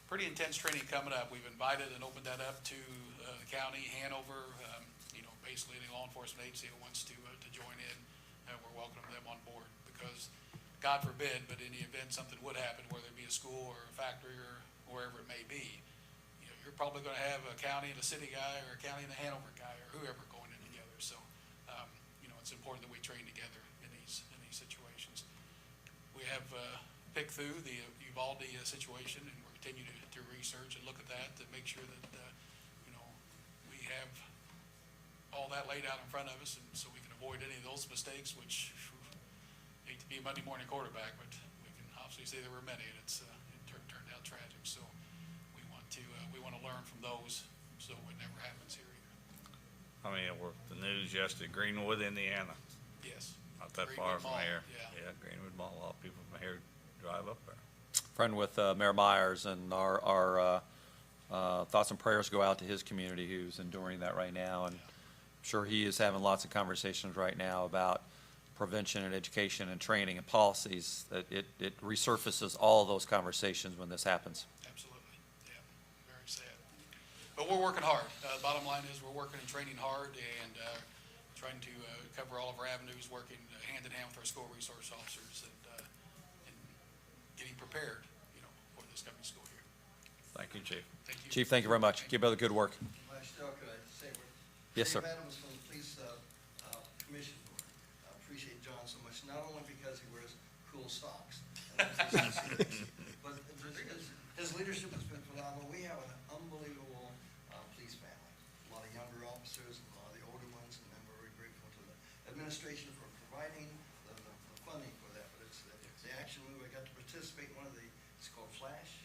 Speaker 11: pretty intense training coming up. We've invited and opened that up to the county, Hanover, basically any law enforcement agency that wants to join in, we're welcoming them on board, because God forbid, but in the event something would happen, whether it be a school or a factory or wherever it may be, you know, you're probably gonna have a county and a city guy or a county and a Hanover guy or whoever going in together. So, you know, it's important that we train together in these situations. We have, picked through the Uvalde situation, and we're continuing to research and look at that to make sure that, you know, we have all that laid out in front of us, and so we can avoid any of those mistakes, which, hate to be a Monday morning quarterback, but we can obviously say there were many, and it turned out tragic. So we want to learn from those, so it never happens here either.
Speaker 5: I mean, it worked the news yesterday, Greenwood, Indiana,
Speaker 11: Yes.
Speaker 5: not that
Speaker 11: Greenwood
Speaker 5: far from
Speaker 11: Mall,
Speaker 5: here.
Speaker 11: yeah.
Speaker 5: Yeah, Greenwood Mall, a lot of people from here drive up there.
Speaker 1: Friend with Mayor Myers, and our thoughts and prayers go out to his community who's enduring that right now. And I'm sure he is having lots of conversations right now about prevention and education and training and policies. That it resurfaces all of those conversations when this happens.
Speaker 11: Absolutely, yeah, very sad. But we're working hard. Bottom line is, we're working and training hard and trying to cover all of our avenues, working hand in hand with our school resource officers and getting prepared, you know, for this coming school year.
Speaker 5: Thank you, Chief.
Speaker 11: Thank you.
Speaker 1: Chief, thank you very much. Keep up the good work.
Speaker 12: Still, could I say what?
Speaker 1: Yes, sir.
Speaker 12: Dave Adams from the Police Commission Board. I appreciate John so much, not only because he wears cool socks, but his leadership has been phenomenal. We have an unbelievable police family. A lot of younger officers and a lot of the older ones, and I'm very grateful to the administration for providing the funding for that. But it's the action move. I got to participate in one of it's called Flash.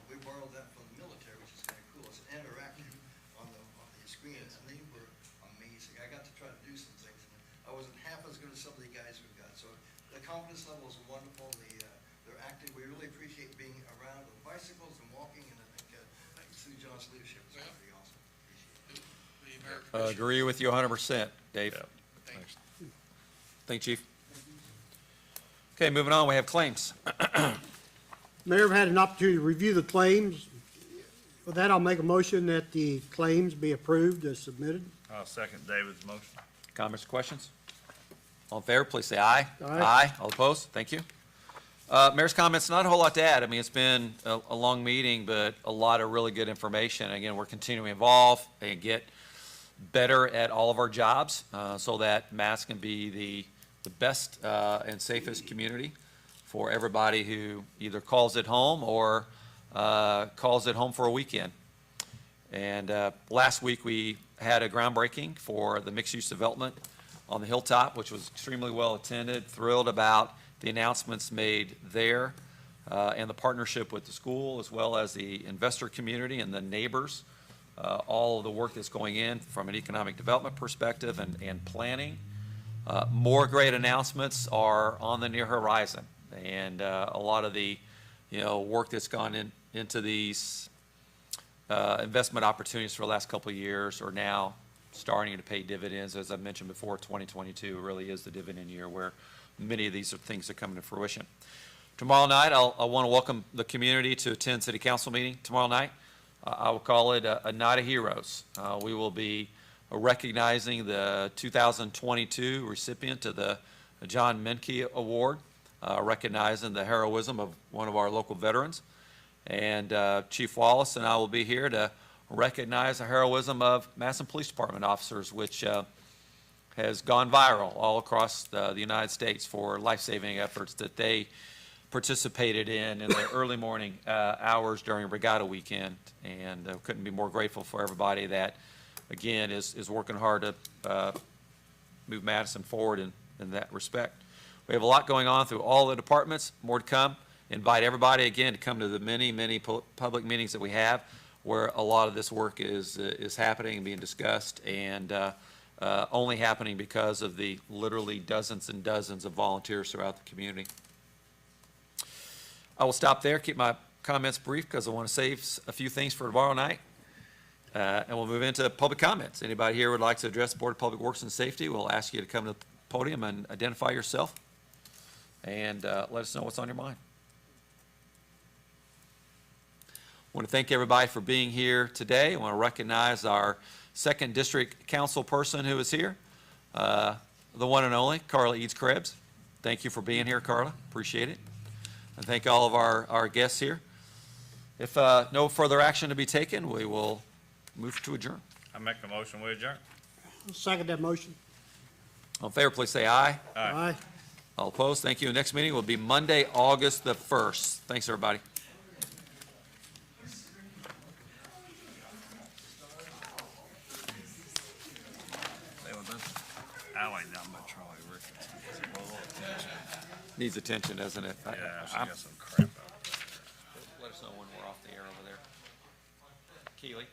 Speaker 12: We borrowed that from the military, which is kind of cool. It's interactive on the screen, and they were amazing. I got to try to do some things, and I wasn't half as good as some of the guys we've got. So the confidence level is wonderful. They're active. We really appreciate being around on bicycles and walking, and I think Sue John's leadership is going to be awesome. Appreciate it.
Speaker 11: The American
Speaker 1: Agree with you 100%, Dave.
Speaker 5: Yeah.
Speaker 11: Thanks.
Speaker 1: Thank you, Chief. Okay, moving on, we have claims.
Speaker 7: Mayor, I've had an opportunity to review the claims. With that, I'll make a motion that the claims be approved as submitted.
Speaker 5: I'll second David's motion.
Speaker 1: Comments or questions? All in favor, please say aye.
Speaker 7: Aye.
Speaker 1: All opposed? Thank you. Mayor's comments, not a whole lot to add. I mean, it's been a long meeting, but a lot of really good information. Again, we're continuing to evolve and get better at all of our jobs so that Madison can be the best and safest community for everybody who either calls it home or calls it home for a weekend. And last week, we had a groundbreaking for the mixed-use development on the Hilltop, which was extremely well attended. Thrilled about the announcements made there and the partnership with the school, as well as the investor community and the neighbors. All of the work that's going in from an economic development perspective and planning. More great announcements are on the near horizon. And a lot of the, work that's gone into these investment opportunities for the last couple of years are now starting to pay dividends. As I mentioned before, 2022 really is the dividend year where many of these things are coming to fruition. Tomorrow night, I want to welcome the community to attend City Council meeting tomorrow night. I will call it a Night of Heroes. We will be recognizing the 2022 recipient of the John Menke Award, recognizing the heroism of one of our local veterans. And Chief Wallace and I will be here to recognize the heroism of Madison Police Department officers, which has gone viral all across the United States for life-saving efforts that they participated in the early morning hours during Regatta weekend. And couldn't be more grateful for everybody that, again, is working hard to move Madison forward in that respect. We have a lot going on through all the departments, more to come. Invite everybody, again, to come to the many public meetings that we have where a lot of this work is happening and being discussed, and only happening because of the literally dozens and dozens of volunteers throughout the community. I will stop there, keep my comments brief because I want to save a few things for tomorrow night. And we'll move into public comments. Anybody here would like to address the Board of Public Works and Safety, we'll ask you to come to the podium and identify yourself and let us know what's on your mind. I want to thank everybody for being here today. I want to recognize our 2nd District Council person who is here, the one and only Carla Eads Krebs. thank you for being here, Carla. Appreciate it. And thank all of our guests here. If no further action to be taken, we will move to adjourn.
Speaker 5: I make a motion, we adjourn.
Speaker 7: Second that motion.
Speaker 1: All in favor, please say aye.
Speaker 7: Aye.
Speaker 1: All opposed, thank you. Next meeting will be Monday, August the 1st. Thanks, everybody.
Speaker 5: Alley down by Charlie Ricketts.
Speaker 1: Needs attention, doesn't it?
Speaker 5: Yeah, she
Speaker 1: I'm-
Speaker 5: got some crap out there.
Speaker 1: Let us know when we're off the air over there. Keely?